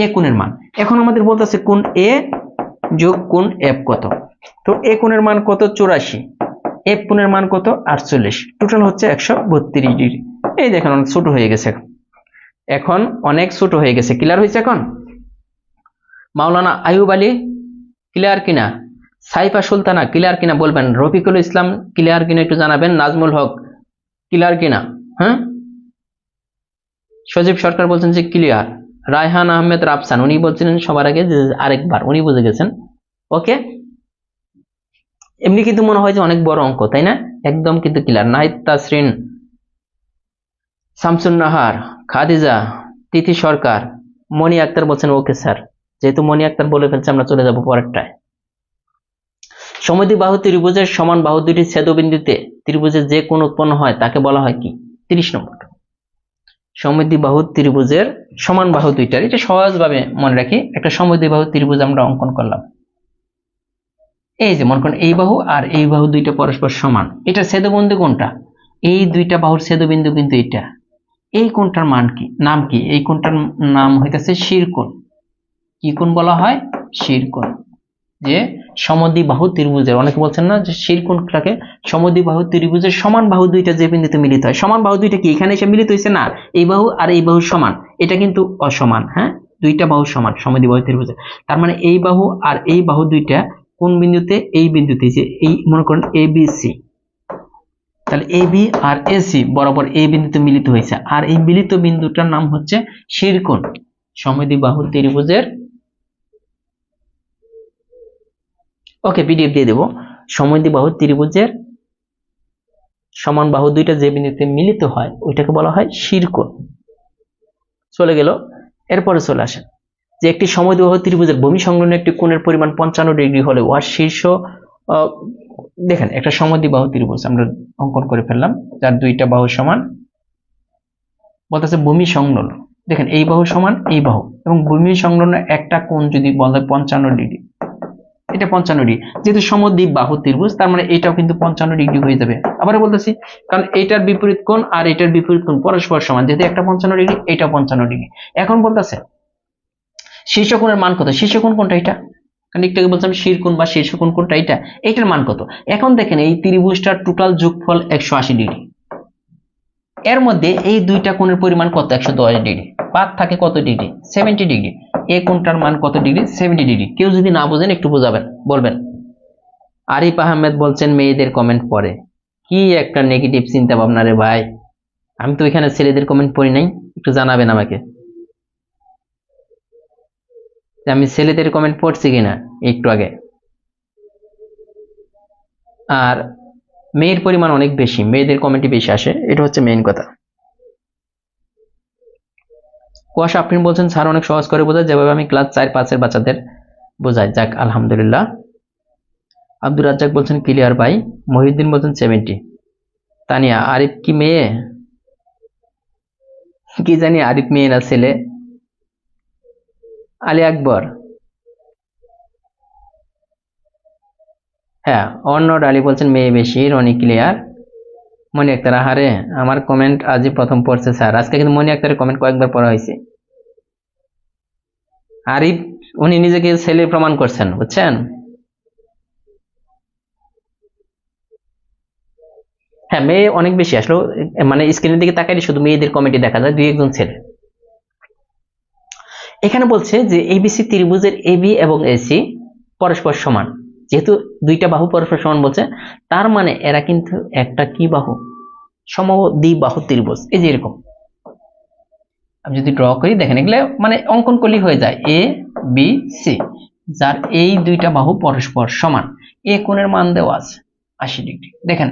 এ কোণের মান। এখন আমাদের বলতেছে কোণ এ যোগ কোণ এফ কত, তো এ কোণের মান কত 84, এফ কোণের মান কত 48, টোটাল হচ্ছে 132 ডিগ্রি। এই দেখেন অনেক ছোট হয়ে গেছে, এখন অনেক ছোট হয়ে গেছে, ক্লিয়ার হয়েছে? এখন মাওলানা আইয়ুব আলী ক্লিয়ার কিনা? সাইফা সুলতানা ক্লিয়ার কিনা বলবেন, রফিকুল ইসলাম ক্লিয়ার কিনা একটু জানাবেন, নাজমুল হক ক্লিয়ার কিনা? হ্যাঁ, সজীব সরকার বলছেন যে ক্লিয়ার, রায়হান আহমেদ রাফসান উনি বলছিলেন সবার আগে যে আরেকবার, উনি বুঝে গেছেন। ওকে, এমনি কিন্তু মনে হয় যে অনেক বড় অঙ্ক, তাই না? একদম কিন্তু ক্লিয়ার। নাহিদ তাসরিন, শামসুন নাহার, খাদিজা, তিথি সরকার, মনি আক্তার বলছেন ওকে স্যার। যেহেতু মনি আক্তার বলে ফেলছে আমরা চলে যাব পরেরটায়। সমদ্বিবাহু ত্রিভুজের সমান বাহু দুটি ছেদবিন্দুতে ত্রিভুজের যে কোণ উৎপন্ন হয় তাকে বলা হয় কি? 30 নম্বর। সমদ্বিবাহু ত্রিভুজের সমান বাহু দুইটার, এটা সহজভাবে মনে রাখি, একটা সমদ্বিবাহু ত্রিভুজ আমরা অঙ্কন করলাম। এই যে মনে করেন এই বাহু আর এই বাহু দুইটা পরস্পর সমান, এটা ছেদবিন্দু কোনটা? এই দুইটা বাহুর ছেদবিন্দু কিন্তু এটা। এই কোণটার মান কি, নাম কি? এই কোণটার নাম হইতেছে শিরকোণ। কি কোণ বলা হয়? শিরকোণ। যে সমদ্বিবাহু ত্রিভুজের, অনেকে বলছেন না যে শিরকোণটাকে সমদ্বিবাহু ত্রিভুজের সমান বাহু দুইটা যে বিন্দুতে মিলিত হয়। সমান বাহু দুইটা কি এখানে এসে মিলিত হয়েছে? না, এই বাহু আর এই বাহু সমান, এটা কিন্তু অসমান। হ্যাঁ, দুইটা বাহু সমান সমদ্বিবাহু ত্রিভুজে, তার মানে এই বাহু আর এই বাহু দুইটা কোন বিন্দুতে? এই বিন্দুতে, যে এই মনে করেন এ বি সি, তাহলে এ বি আর এ সি বরাবর এই বিন্দুতে মিলিত হয়েছে, আর এই মিলিত বিন্দুটার নাম হচ্ছে শিরকোণ। সমদ্বিবাহু ত্রিভুজের, ওকে পিডিএফ দিয়ে দেব, সমদ্বিবাহু ত্রিভুজের সমান বাহু দুইটা যে বিন্দুতে মিলিত হয় ওইটাকে বলা হয় শিরকোণ। চলে গেল, এরপরে চলে আসেন যে একটি সমদ্বিবাহু ত্রিভুজের ভূমি সংলগ্ন একটি কোণের পরিমাণ 55 ডিগ্রি হলে উহার শীর্ষ, দেখেন একটা সমদ্বিবাহু ত্রিভুজ আমরা অঙ্কন করে ফেললাম যার দুইটা বাহু সমান, বলতেছে ভূমি সংলগ্ন। দেখেন এই বাহু সমান এই বাহু, এবং ভূমি সংলগ্ন একটা কোণ যদি বলে 55 ডিগ্রি, এটা 55 ডিগ্রি, যেহেতু সমদ্বিবাহু ত্রিভুজ তার মানে এটাও কিন্তু 55 ডিগ্রি হয়ে যাবে। আবার বলতেছি কারণ এটার বিপরীত কোণ আর এটার বিপরীত কোণ পরস্পর সমান, যেহেতু একটা 55 ডিগ্রি এটা 55 ডিগ্রি। এখন বলতেছে শীর্ষকোণের মান কত? শীর্ষকোণ কোনটা? এটা, কারণ একটু আগে বলছিলাম শিরকোণ বা শীর্ষকোণ কোনটা, এটা, এটার মান কত? এখন দেখেন এই ত্রিভুজটার টোটাল যোগফল 180 ডিগ্রি, এর মধ্যে এই দুইটা কোণের পরিমাণ কত? 110 ডিগ্রি, বাদ থাকে কত ডিগ্রি? 70 ডিগ্রি। এই কোণটার মান কত ডিগ্রি? 70 ডিগ্রি। কেউ যদি না বোঝেন একটু বোঝাবেন, বলবেন। আরিফ আহমেদ বলছেন মেয়েদের কমেন্ট পড়ে, কি একটা নেগেটিভ চিন্তা ভাবনা রে ভাই, আমি তো এখানে ছেলেদের কমেন্ট পড়ি নাই, একটু জানাবেন আমাকে আমি ছেলেদের কমেন্ট পড়ছি কিনা একটু আগে। আর মেয়ের পরিমাণ অনেক বেশি, মেয়েদের কমেন্টই বেশি আসে, এটা হচ্ছে মেইন কথা। কুয়াশা আপনি বলছেন স্যার অনেক সহজ করে বোঝায়, যেভাবে আমি ক্লাস 4-5 বাচ্চাদের বোঝাই। যাক আলহামদুলিল্লাহ। আব্দুর রাজ্জাক বলছেন ক্লিয়ার ভাই। মহিউদ্দিন বলছেন 70। তানিয়া, আরিফ কি মেয়ে? কি জানি আরিফ মেয়ে না ছেলে। আলী আকবর, হ্যাঁ অর্ণব আলী বলছেন মেয়ে বেশি। রনি ক্লিয়ার। মনি আক্তার, আহারে আমার কমেন্ট আজই প্রথম পড়ছে স্যার, আজকে কিন্তু মনি আক্তারের কমেন্ট কয়েকবার পড়া হয়েছে। আরিফ উনি নিজেকে ছেলে প্রমাণ করছেন, বুঝছেন? হ্যাঁ মেয়ে অনেক বেশি আসলো, মানে স্ক্রিনের দিকে তাকাইলে শুধু মেয়েদের কমেন্টই দেখা যায়, 2-1 ছেলে। এখানে বলছে যে এবিসি ত্রিভুজের এবি এবং এসি পরস্পর সমান, যেহেতু দুইটা বাহু পরস্পর সমান বলছে, তার মানে এরা কিন্তু একটা কি বাহু? সমদ্বিবাহু ত্রিভুজ। এই যে এরকম আমি যদি ড্র করি, দেখেন এগুলো মানে অঙ্কন করলেই হয়ে যায়, এ বি সি, যার এই দুইটা বাহু পরস্পর সমান, এ কোণের মান দেওয়া আছে 80 ডিগ্রি। দেখেন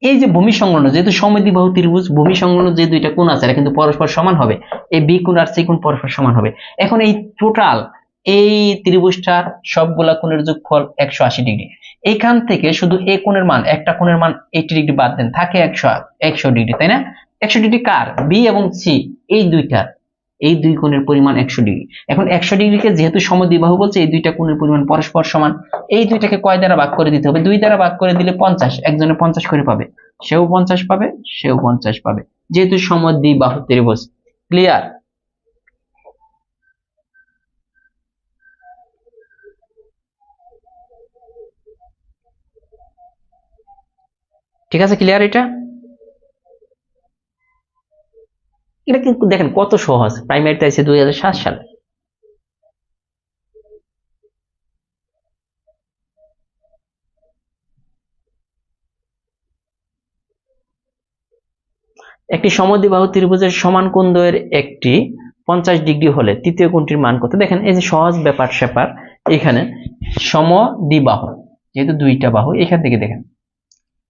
এই যে ভূমি সংলগ্ন, যেহেতু সমদ্বিবাহু ত্রিভুজ, ভূমি সংলগ্ন যে দুইটা কোণ আছে এরা কিন্তু পরস্পর সমান হবে, এই বি কোণ আর সি কোণ পরস্পর সমান হবে। এখন এই টোটাল এই ত্রিভুজটার সবগুলা কোণের যোগফল 180 ডিগ্রি। এখান থেকে শুধু এ কোণের মান, একটা কোণের মান 80 ডিগ্রি বাদ দেন, থাকে 100 ডিগ্রি, তাই না? 100 ডিগ্রি কার? বি এবং সি, এই দুইটার, এই দুই কোণের পরিমাণ 100 ডিগ্রি। এখন 100 ডিগ্রিকে যেহেতু সমদ্বিবাহু বলছে, এই দুইটা কোণের পরিমাণ পরস্পর সমান, এই দুইটাকে কয় দ্বারা ভাগ করে দিতে হবে? 2 দ্বারা ভাগ করে দিলে 50, একজনে 50 করে পাবে, সেও 50 পাবে, সেও 50 পাবে, যেহেতু সমদ্বিবাহু ত্রিভুজ। ক্লিয়ার? ঠিক আছে, ক্লিয়ার? এটা কিন্তু দেখেন কত সহজ, প্রাইমারিতে আছে 2007 সালে। একটি সমদ্বিবাহু ত্রিভুজের সমান কোণ দ্বয়ের একটি 50 ডিগ্রি হলে তৃতীয় কোণটির মান কত? দেখেন এই যে সহজ ব্যাপার স্যাপার, এখানে সমদ্বিবাহু যেহেতু দুইটা বাহু, এখান থেকে দেখেন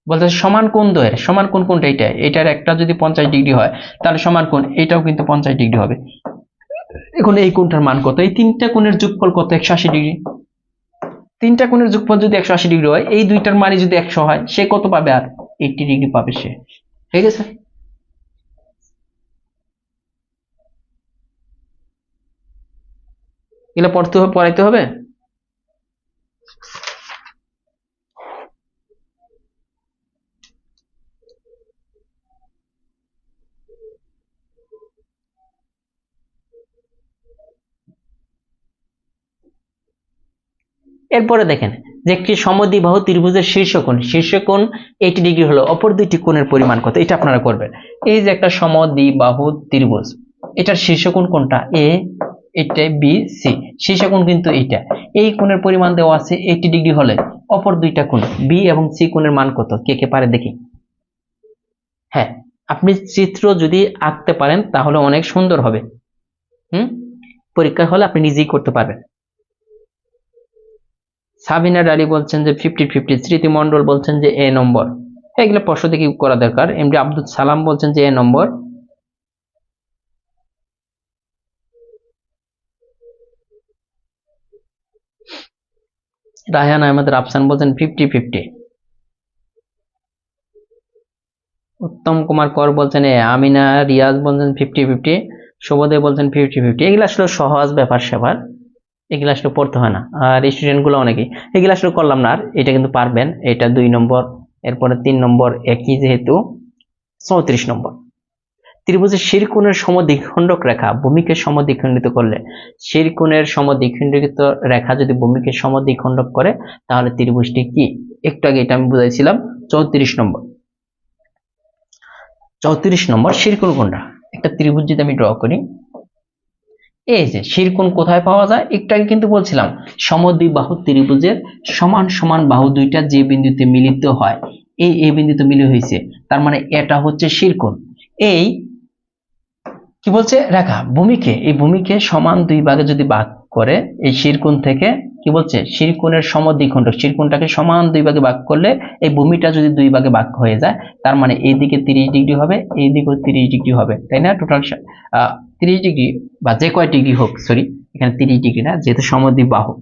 বলতে সমান কোণ দ্বয়ের, সমান কোণ কোনটা? এটার একটা যদি 50 ডিগ্রি হয়, তাহলে সমান কোণ এটাও কিন্তু 50 ডিগ্রি হবে। এখন এই কোণটার মান কত? এই তিনটা কোণের যোগফল কত? 180 ডিগ্রি। তিনটা কোণের যোগফল যদি 180 ডিগ্রি হয়, এই দুইটার মানই যদি 100 হয়, সে কত পাবে? আর 80 ডিগ্রি পাবে সে। ঠিক আছে? এগুলো পড়াইতে হবে। এরপরে দেখেন যে একটি সমদ্বিবাহু ত্রিভুজের শীর্ষকোণ 80 ডিগ্রি হলো, অপর দুইটি কোণের পরিমাণ কত? এটা আপনারা করবেন। এই যে একটা সমদ্বিবাহু ত্রিভুজ, এটার শীর্ষকোণ কোনটা? এ, এটা বি, সি, শীর্ষকোণ কিন্তু এইটা। এই কোণের পরিমাণ দেওয়া আছে 80 ডিগ্রি হলে অপর দুইটা কোণ বি এবং সি কোণের মান কত? কে কে পারে দেখি? হ্যাঁ, আপনি চিত্র যদি আঁকতে পারেন তাহলে অনেক সুন্দর হবে। পরীক্ষা হলে আপনি নিজেই করতে পারবেন। সাবিনা ডালি বলছেন যে 50-50, স্মৃতি মন্ডল বলছেন যে এ নম্বর। এগুলো প্রশ্ন দেখি করা দরকার। এমডি আব্দুল সালাম বলছেন যে এ নম্বর। রায়হান আহমেদ রাফসান বলছেন 50-50। উত্তম কুমার কর বলছেন এ। আমিনা রিয়াজ বলছেন 50-50। শুভদেব বলছেন 50-50। এগুলো আসলে সহজ ব্যাপার স্যাপার, এগুলো আসলে পড়তে হয় না। আর স্টুডেন্ট গুলো অনেকেই এগুলো আসলে করলাম না, আর এটা কিন্তু পারবেন। এটা 2 নম্বর, এরপরে 3 নম্বর একই, যেহেতু 34 নম্বর। ত্রিভুজের শিরকোণের সমদ্বিখণ্ডক রেখা ভূমিকে সমদ্বিখণ্ডিত করলে, শিরকোণের সমদ্বিখণ্ডিত রেখা যদি ভূমিকে সমদ্বিখণ্ডক করে, তাহলে ত্রিভুজটি কি? একটু আগে এটা আমি বুঝাইছিলাম। 34 নম্বর। 34 নম্বর শিরকোণ কোণটা? একটা ত্রিভুজ যদি আমি ড্র করি, এই যে শিরকোণ কোথায় পাওয়া যায়? একটু আগে কিন্তু বলছিলাম সমদ্বিবাহু ত্রিভুজের সমান সমান বাহু দুইটা যে বিন্দুতে মিলিত হয়, এই বিন্দুতে মিলিত হয়েছে, তার মানে এটা হচ্ছে শিরকোণ। এই কি বলছে? রেখা ভূমিকে, এই ভূমিকে সমান দুই ভাগে যদি ভাগ করে, এই শিরকোণ থেকে কি বলছে? শিরকোণের সমদ্বিখণ্ডক, শিরকোণটাকে সমান দুই ভাগে ভাগ করলে এই ভূমিটা যদি দুই ভাগে ভাগ হয়ে যায়, তার মানে এইদিকে 30 ডিগ্রি হবে, এইদিকেও 30 ডিগ্রি হবে, তাই না? টোটাল 30 ডিগ্রি, বা যে কয় ডিগ্রি হোক, সরি এখানে 30 ডিগ্রি না, যেহেতু সমদ্বিবাহু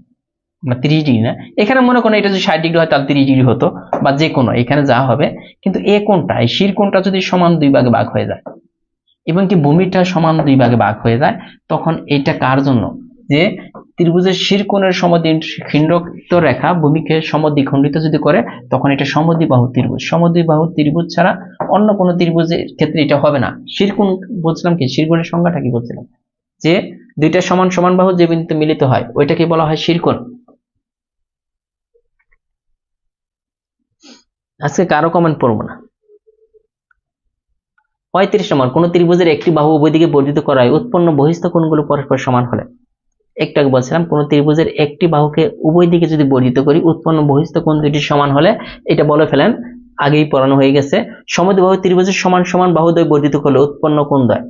30 ডিগ্রি না। এখানে মনে করেন এটা যদি 60 ডিগ্রি হয় তাহলে 30 ডিগ্রি হতো, বা যে কোনো, এখানে যা হবে। কিন্তু এ কোণটা, এই শিরকোণটা যদি সমান দুই ভাগে ভাগ হয়ে যায় এবং কি ভূমিটা সমান দুই ভাগে ভাগ হয়ে যায়, তখন এটা কার জন্য? যে ত্রিভুজের শিরকোণের সমদ্বিখণ্ডিত রেখা ভূমিকে সমদ্বিখণ্ডিত যদি করে, তখন এটা সমদ্বিবাহু ত্রিভুজ। সমদ্বিবাহু ত্রিভুজ ছাড়া অন্য কোনো ত্রিভুজের ক্ষেত্রে এটা হবে না। শিরকোণ বলছিলাম কি, শিরকোণের সংজ্ঞাটা কি বলছিলাম? যে দুইটা সমান সমান বাহু যে বিন্দুতে মিলিত হয়, ওইটাকে বলা হয় শিরকোণ। আজকে কারো কমেন্ট পড়বো না। 35 নম্বর, কোন ত্রিভুজের একটি বাহু উভয় দিকে বর্ধিত করা হয় উৎপন্ন বহিস্থ কোণগুলো পরস্পর সমান হলে। একটু আগে বলছিলাম কোন ত্রিভুজের একটি বাহুকে উভয় দিকে যদি বর্ধিত করি, উৎপন্ন বহিস্থ কোণ দুটি সমান হলে, এটা বলে ফেলেন, আগেই পড়ানো হয়ে গেছে। সমদ্বিবাহু ত্রিভুজের সমান সমান বাহুদ্বয় বর্ধিত করলে উৎপন্ন কোণ দ্বয়।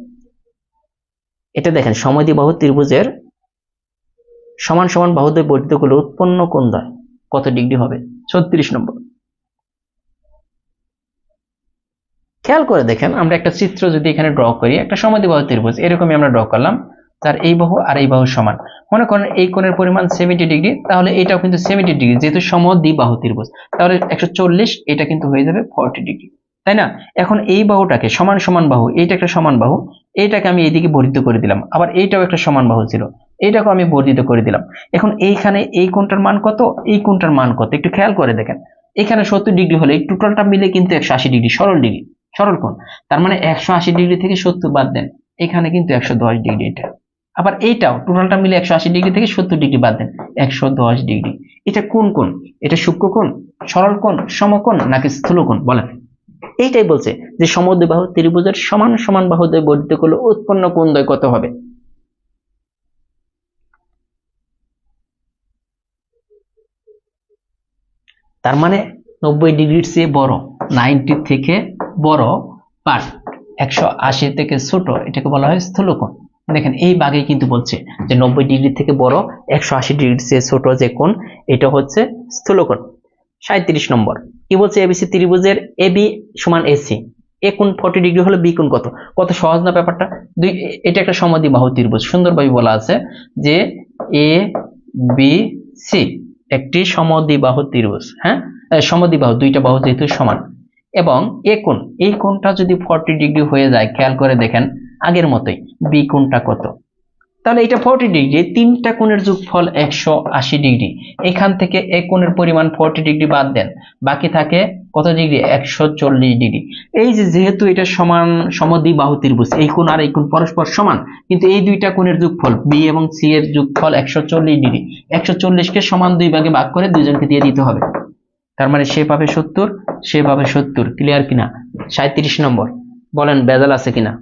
এটা দেখেন, সমদ্বিবাহু ত্রিভুজের সমান সমান বাহুদ্বয় বর্ধিত করলে উৎপন্ন কোণ দ্বয় কত ডিগ্রি হবে? 36 নম্বর। খেয়াল করে দেখেন, আমরা একটা চিত্র যদি এখানে ড্র করি, একটা সমদ্বিবাহু ত্রিভুজ এরকমই আমরা ড্র করলাম। তার এই বাহু আর এই বাহু সমান। মনে করেন এই কোণের পরিমাণ 70 ডিগ্রি, তাহলে এটাও কিন্তু 70 ডিগ্রি, যেহেতু সমদ্বিবাহু ত্রিভুজ, তাহলে 140, এটা কিন্তু হয়ে যাবে 40 ডিগ্রি, তাই না? এখন এই বাহুটাকে সমান সমান বাহু, এইটা একটা সমান বাহু, এইটাকে আমি এইদিকে বর্ধিত করে দিলাম, আবার এইটাও একটা সমান বাহু ছিল, এইটাকে আমি বর্ধিত করে দিলাম। এখন এইখানে এই কোণটার মান কত, এই কোণটার মান কত, একটু খেয়াল করে দেখেন। এখানে 70 ডিগ্রি হলে এই টোটালটা মিলে কিন্তু 180 ডিগ্রি, সরল কোণ। তার মানে 180 ডিগ্রি থেকে 70 বাদ দেন, এখানে কিন্তু 110 ডিগ্রি এটা। আবার এইটাও টোটালটা মিলে 180 ডিগ্রি থেকে 70 ডিগ্রি বাদ দেন, 110 ডিগ্রি। এটা কোন কোণ? এটা সূক্ষ্মকোণ, সরল কোণ, সমকোণ নাকি স্থূলকোণ বলেন? এইটাই বলছে যে সমদ্বিবাহু ত্রিভুজের সমান সমান বাহুদ্বয় বর্ধিত করলে উৎপন্ন কোণদ্বয় কত হবে। তার মানে 90 ডিগ্রির চেয়ে বড়, 90 থেকে বড়, বাট 180 থেকে ছোট, এটাকে বলা হয় স্থূলকোণ। দেখেন এই ভাগে কিন্তু বলছে যে 90 ডিগ্রি থেকে বড়, 180 ডিগ্রির চেয়ে ছোট যে কোণ, এটা হচ্ছে স্থূলকোণ। 37 নম্বর কি বলছে, এবিসি ত্রিভুজের এবি সমান এসি, এ কোণ 40 ডিগ্রি হলে বি কোণ কত? কত সহজ না ব্যাপারটা। এটা একটা সমদ্বিবাহু ত্রিভুজ, সুন্দরভাবে বলা আছে যে এ বি সি একটি সমদ্বিবাহু ত্রিভুজ, হ্যাঁ, সমদ্বিবাহু, দুইটা বাহু যেহেতু সমান, এবং এ কোণ, এই কোণটা যদি 40 ডিগ্রি হয়ে যায়, খেয়াল করে দেখেন আগের মতোই, বি কোণটা কত? তাহলে এটা 40 ডিগ্রি, তিনটা কোণের যোগফল 180 ডিগ্রি। এখান থেকে এক কোণের পরিমাণ 40 ডিগ্রি বাদ দেন, বাকি থাকে কত ডিগ্রি? 140 ডিগ্রি। এই যে যেহেতু এটা সমান সমদ্বিবাহু ত্রিভুজ, এই কোণ আর এই কোণ পরস্পর সমান, কিন্তু এই দুইটা কোণের যোগফল বি এবং সি এর যোগফল 140 ডিগ্রি। 140কে সমান দুই ভাগে ভাগ করে দুইজনকে দিয়ে দিতে হবে, তার মানে সে পাবে 70, সে পাবে 70। ক্লিয়ার কিনা? 37 নম্বর বলেন, ভেজাল আছে কিনা?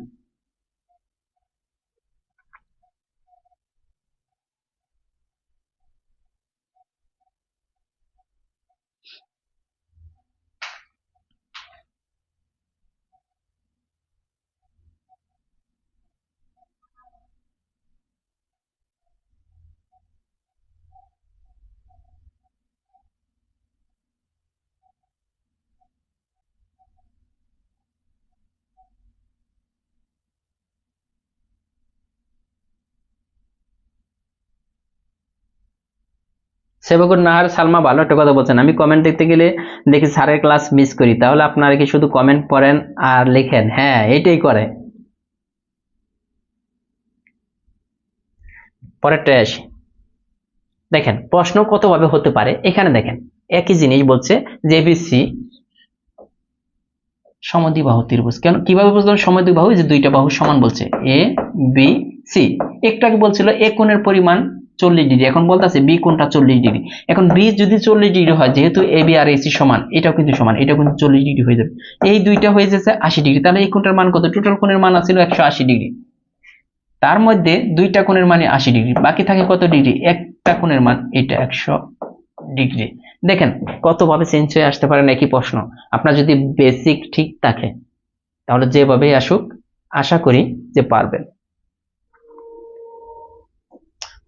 সেবকুর নাহার সালমা ভালো একটা কথা বলছেন। আমি কমেন্ট দেখতে গেলে দেখি স্যারের ক্লাস মিস করি, তাহলে আপনারা কি শুধু কমেন্ট পড়েন আর লেখেন? হ্যাঁ, এইটাই করে। পরেরটায় আসি, দেখেন প্রশ্ন কতভাবে হতে পারে। এখানে দেখেন একই জিনিস বলছে যে এবিসি সমদ্বিবাহু ত্রিভুজ। কেন, কিভাবে বুঝলাম সমদ্বিবাহু? যে দুইটা বাহু সমান বলছে, এ বি সি। একটু আগে বলছিল এ কোণের পরিমাণ 40 ডিগ্রি, এখন বলতেছে বি কোণটা 40 ডিগ্রি। এখন বি যদি 40 ডিগ্রি হয়, যেহেতু এ বি আর এসি সমান, এটাও কিন্তু সমান, এটাও কিন্তু 40 ডিগ্রি হয়ে যাবে। এই দুইটা হয়ে যাচ্ছে 80 ডিগ্রি, তাহলে এই কোণটার মান কত? টোটাল কোণের মান ছিল 180 ডিগ্রি, তার মধ্যে দুইটা কোণের মানে 80 ডিগ্রি, বাকি থাকে কত ডিগ্রি? একটা কোণের মান, এটা 100 ডিগ্রি। দেখেন কতভাবে চেঞ্জ হয়ে আসতে পারেন একই প্রশ্ন। আপনার যদি বেসিক ঠিক থাকে তাহলে যেভাবেই আসুক আশা করি যে পারবেন।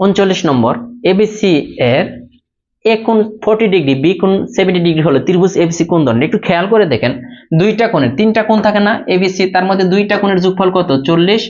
39 নম্বর, এবিসি এর এ কোণ 40 ডিগ্রি, বি কোণ 70 ডিগ্রি হলে ত্রিভুজ এবিসি কোণ ধরনের। একটু খেয়াল করে দেখেন, দুইটা কোণের, তিনটা কোণ থাকে না এবিসি, তার মধ্যে দুইটা কোণের যোগফল কত? 40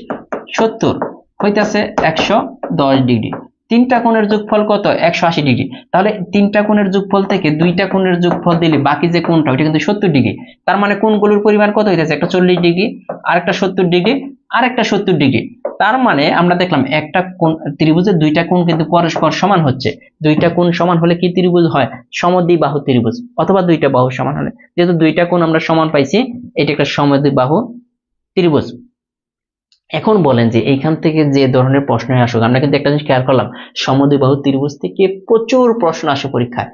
70 হইতাছে 110 ডিগ্রি। তিনটা কোণের যোগফল কত? 180 ডিগ্রি। তাহলে তিনটা কোণের যোগফল থেকে দুইটা কোণের যোগফল দিলে বাকি যে কোণটা, ওইটা কিন্তু 70 ডিগ্রি। তার মানে কোণগুলোর পরিমাণ কত হইতাছে? একটা 40 ডিগ্রি, আর একটা 70 ডিগ্রি, আর একটা 70 ডিগ্রি। তার মানে আমরা দেখলাম একটা কোণ, ত্রিভুজের দুইটা কোণ কিন্তু পরস্পর সমান হচ্ছে। দুইটা কোণ সমান হলে কি ত্রিভুজ হয়? সমদ্বিবাহু ত্রিভুজ, অথবা দুইটা বাহু সমান হলে। যেহেতু দুইটা কোণ আমরা সমান পাইছি, এটা একটা সমদ্বিবাহু ত্রিভুজ। এখন বলেন যে এইখান থেকে যে ধরনের প্রশ্ন আসুক, আমরা কিন্তু একটা জিনিস খেয়াল করলাম, সমদ্বিবাহু ত্রিভুজ থেকে প্রচুর প্রশ্ন আসে পরীক্ষায়,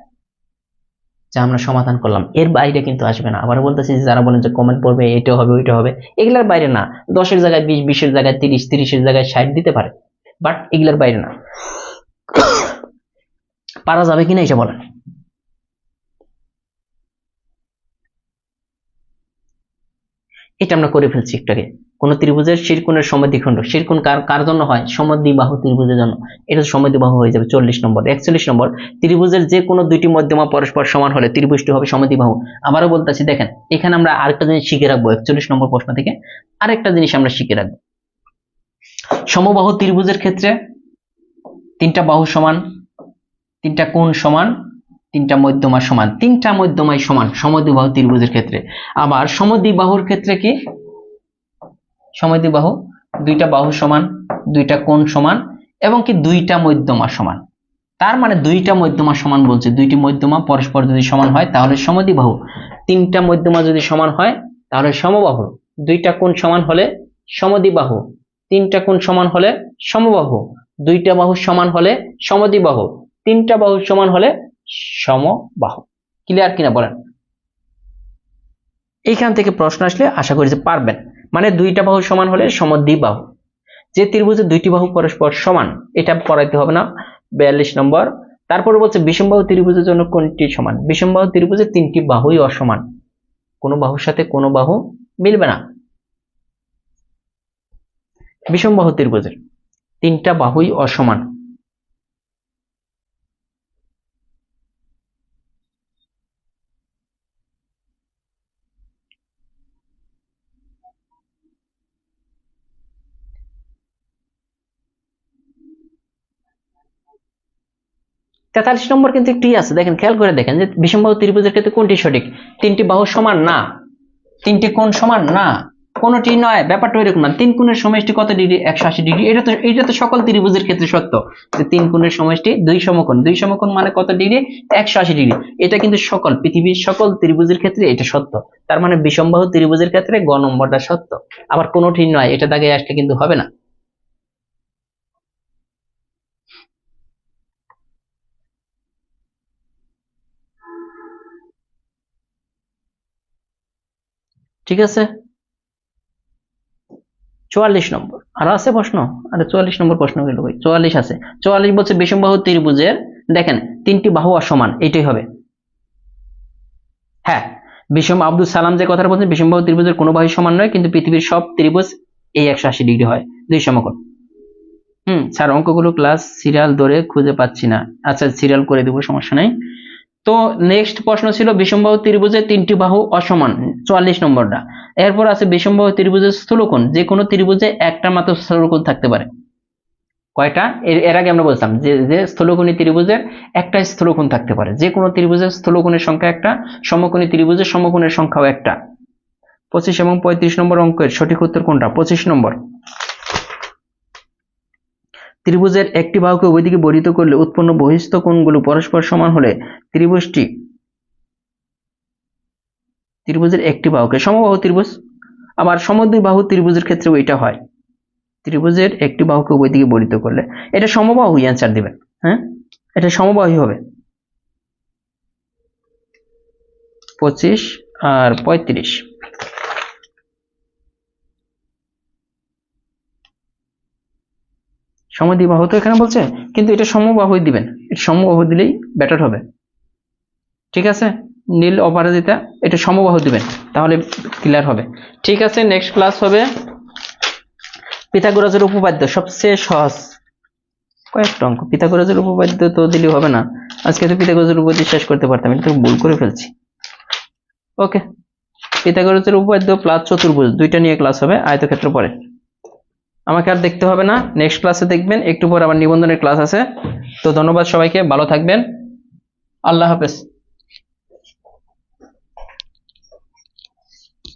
যা আমরা সমাধান করলাম, এর বাইরে কিন্তু আসবে না। আবার বলতেছি যারা বলেন যে কমেন্ট পড়বে, এটা হবে ওইটা হবে, এগুলার বাইরে না। 10-এর জায়গায় 20, 20-এর জায়গায় 30, 30-এর জায়গায় 60 দিতে পারে, বাট এগুলার বাইরে না। পারা যাবে কিনা এটা বলেন। এটা আমরা করে ফেলছি একটু আগে। কোন ত্রিভুজের শিরকোণের সমদ্বিখণ্ড, শিরকোণ কার জন্য হয়? সমদ্বিবাহু ত্রিভুজের জন্য। এটা সমদ্বিবাহু হয়ে যাবে। 40 নম্বর। 41 নম্বর, ত্রিভুজের যে কোনো দুইটি মধ্যমা পরস্পর সমান হলে ত্রিভুজটি হবে সমদ্বিবাহু। আবারও বলতেছি, দেখেন এখানে আমরা আরেকটা জিনিস শিখে রাখবো, 41 নম্বর প্রশ্ন থেকে আরেকটা জিনিস আমরা শিখে রাখবো। সমবাহু ত্রিভুজের ক্ষেত্রে তিনটা বাহু সমান, তিনটা কোণ সমান, তিনটা মধ্যমা সমান, তিনটা মধ্যমাই সমান সমদ্বিবাহু ত্রিভুজের ক্ষেত্রে। আবার সমদ্বিবাহুর ক্ষেত্রে কি, সমদ্বিবাহু দুইটা বাহু সমান, দুইটা কোণ সমান এবং কি দুইটা মধ্যমা সমান। তার মানে দুইটা মধ্যমা সমান বলছে, দুইটি মধ্যমা পরস্পর যদি সমান হয় তাহলে সমদ্বিবাহু, তিনটা মধ্যমা যদি সমান হয় তাহলে সমবাহু, দুইটা কোণ সমান হলে সমদ্বিবাহু, তিনটা কোণ সমান হলে সমবাহু, দুইটা বাহু সমান হলে সমদ্বিবাহু, তিনটা বাহু সমান হলে সমবাহু। ক্লিয়ার কিনা বলেন? এইখান থেকে প্রশ্ন আসলে আশা করি যে পারবেন। মানে দুইটা বাহু সমান হলে সমদ্বিবাহু। যে ত্রিভুজের দুইটি বাহু পরস্পর সমান, এটা পড়াইতে হবে না। 42 নম্বর। তারপরে বলছে বিষমবাহু ত্রিভুজের জন্য কোনটি সমান? বিষমবাহু ত্রিভুজের তিনটি বাহুই অসমান, কোনো বাহুর সাথে কোনো বাহু মিলবে না। বিষমবাহু ত্রিভুজের তিনটা বাহুই অসমান। তেতাল্লিশ নম্বর কিন্তু একটি আছে, দেখেন খেয়াল করে দেখেন যে বিষমবাহু ত্রিভুজের ক্ষেত্রে কোনটি সঠিক? তিনটি বাহু সমান না, তিনটি কোণ সমান না, কোনটি নয়। ব্যাপারটা এরকম না। তিন কোণের সমষ্টি কত ডিগ্রি? 180 ডিগ্রি। এটা তো সকল ত্রিভুজের ক্ষেত্রে সত্য যে তিন কোণের সমষ্টি দুই সমকোণ, দুই সমকোণ মানে কত ডিগ্রি? 180 ডিগ্রি। এটা কিন্তু সকল পৃথিবীর সকল ত্রিভুজের ক্ষেত্রে এটা সত্য। তার মানে বিষমবাহু ত্রিভুজের ক্ষেত্রে গ নম্বরটা সত্য। আবার কোনটি নয় এটা দাগে আসলে কিন্তু হবে না। ঠিক আছে, 44 নম্বর আর আছে প্রশ্ন? আরে 44 নম্বর প্রশ্ন গেল ভাই, 44 আছে। 44 বলছে বিষমবাহু ত্রিভুজের, দেখেন তিনটি বাহু অসমান, এইটাই হবে। হ্যাঁ, আব্দুল সালাম যে কথাটা বলছেন, বিষমবাহু ত্রিভুজের কোনো বাহু সমান নয়, কিন্তু পৃথিবীর সব ত্রিভুজ এই 180 ডিগ্রি হয়, দুই সমকোণ। স্যার অঙ্কগুলো ক্লাস সিরিয়াল ধরে খুঁজে পাচ্ছি না। আচ্ছা সিরিয়াল করে দেবো, সমস্যা নাই। তো নেক্সট প্রশ্ন ছিল বিষমবাহু ত্রিভুজের তিনটি বাহু অসমান, 44 নম্বরটা। এরপর আছে বিষমবাহু ত্রিভুজের স্থূলকোণ, যে কোনো ত্রিভুজে একটা মাত্র স্থূলকোণ থাকতে পারে। কয়টা? এর আগে আমরা বলতাম যে স্থূলকোণী ত্রিভুজের একটা স্থূলকোণ থাকতে পারে, যে কোনো ত্রিভুজের স্থূলকোণের সংখ্যা একটা, সমকোণী ত্রিভুজের সমকোণের সংখ্যাও একটা। 25 এবং 35 নম্বর অঙ্কের সঠিক উত্তর কোনটা? 25 নম্বর। ত্রিভুজের একটি বাহুকে উভয় দিকে বর্ধিত করলে উৎপন্ন বহিস্থ কোণগুলো পরস্পর সমান হলে ত্রিভুজের একটি বাহুকে সমবাহু ত্রিভুজ। আবার সমদ্বিবাহু ত্রিভুজের ক্ষেত্রেও এটা হয়, ত্রিভুজের একটি বাহুকে উভয় দিকে বর্ধিত করলে এটা সমবাহুই অ্যান্সার দিবেন। হ্যাঁ, এটা সমবাহুই হবে। 25 আর 35। সমদ্বিবাহু তো এখানে বলছে, কিন্তু এটা সমবাহুই দিবেন, এটা সমবাহু দিলেই বেটার হবে। ঠিক আছে, নীল অপরাজিতা এটা সমবাহু দিবেন, তাহলে ক্লিয়ার হবে। ঠিক আছে, নেক্সট ক্লাস হবে পিথাগোরাসের উপপাদ্য, সবচেয়ে সহজ কয়েকটা অঙ্ক। পিথাগোরাসের উপপাদ্য তো দিলে হবে না, আজকে তো পিথাগোরাসের উপপাদ্য শেষ করতে পারতাম, এটা তো ভুল করে ফেলছি। ওকে, পিথাগোরাসের উপপাদ্য প্লাস চতুর্ভুজ দুইটা নিয়ে ক্লাস হবে আয়তক্ষেত্র পরে। আমাকে আর দেখতে হবে না, নেক্সট ক্লাসে দেখবেন। একটু পর আবার নিবন্ধনের ক্লাস আছে। তো ধন্যবাদ সবাইকে, ভালো থাকবেন, আল্লাহ হাফেজ।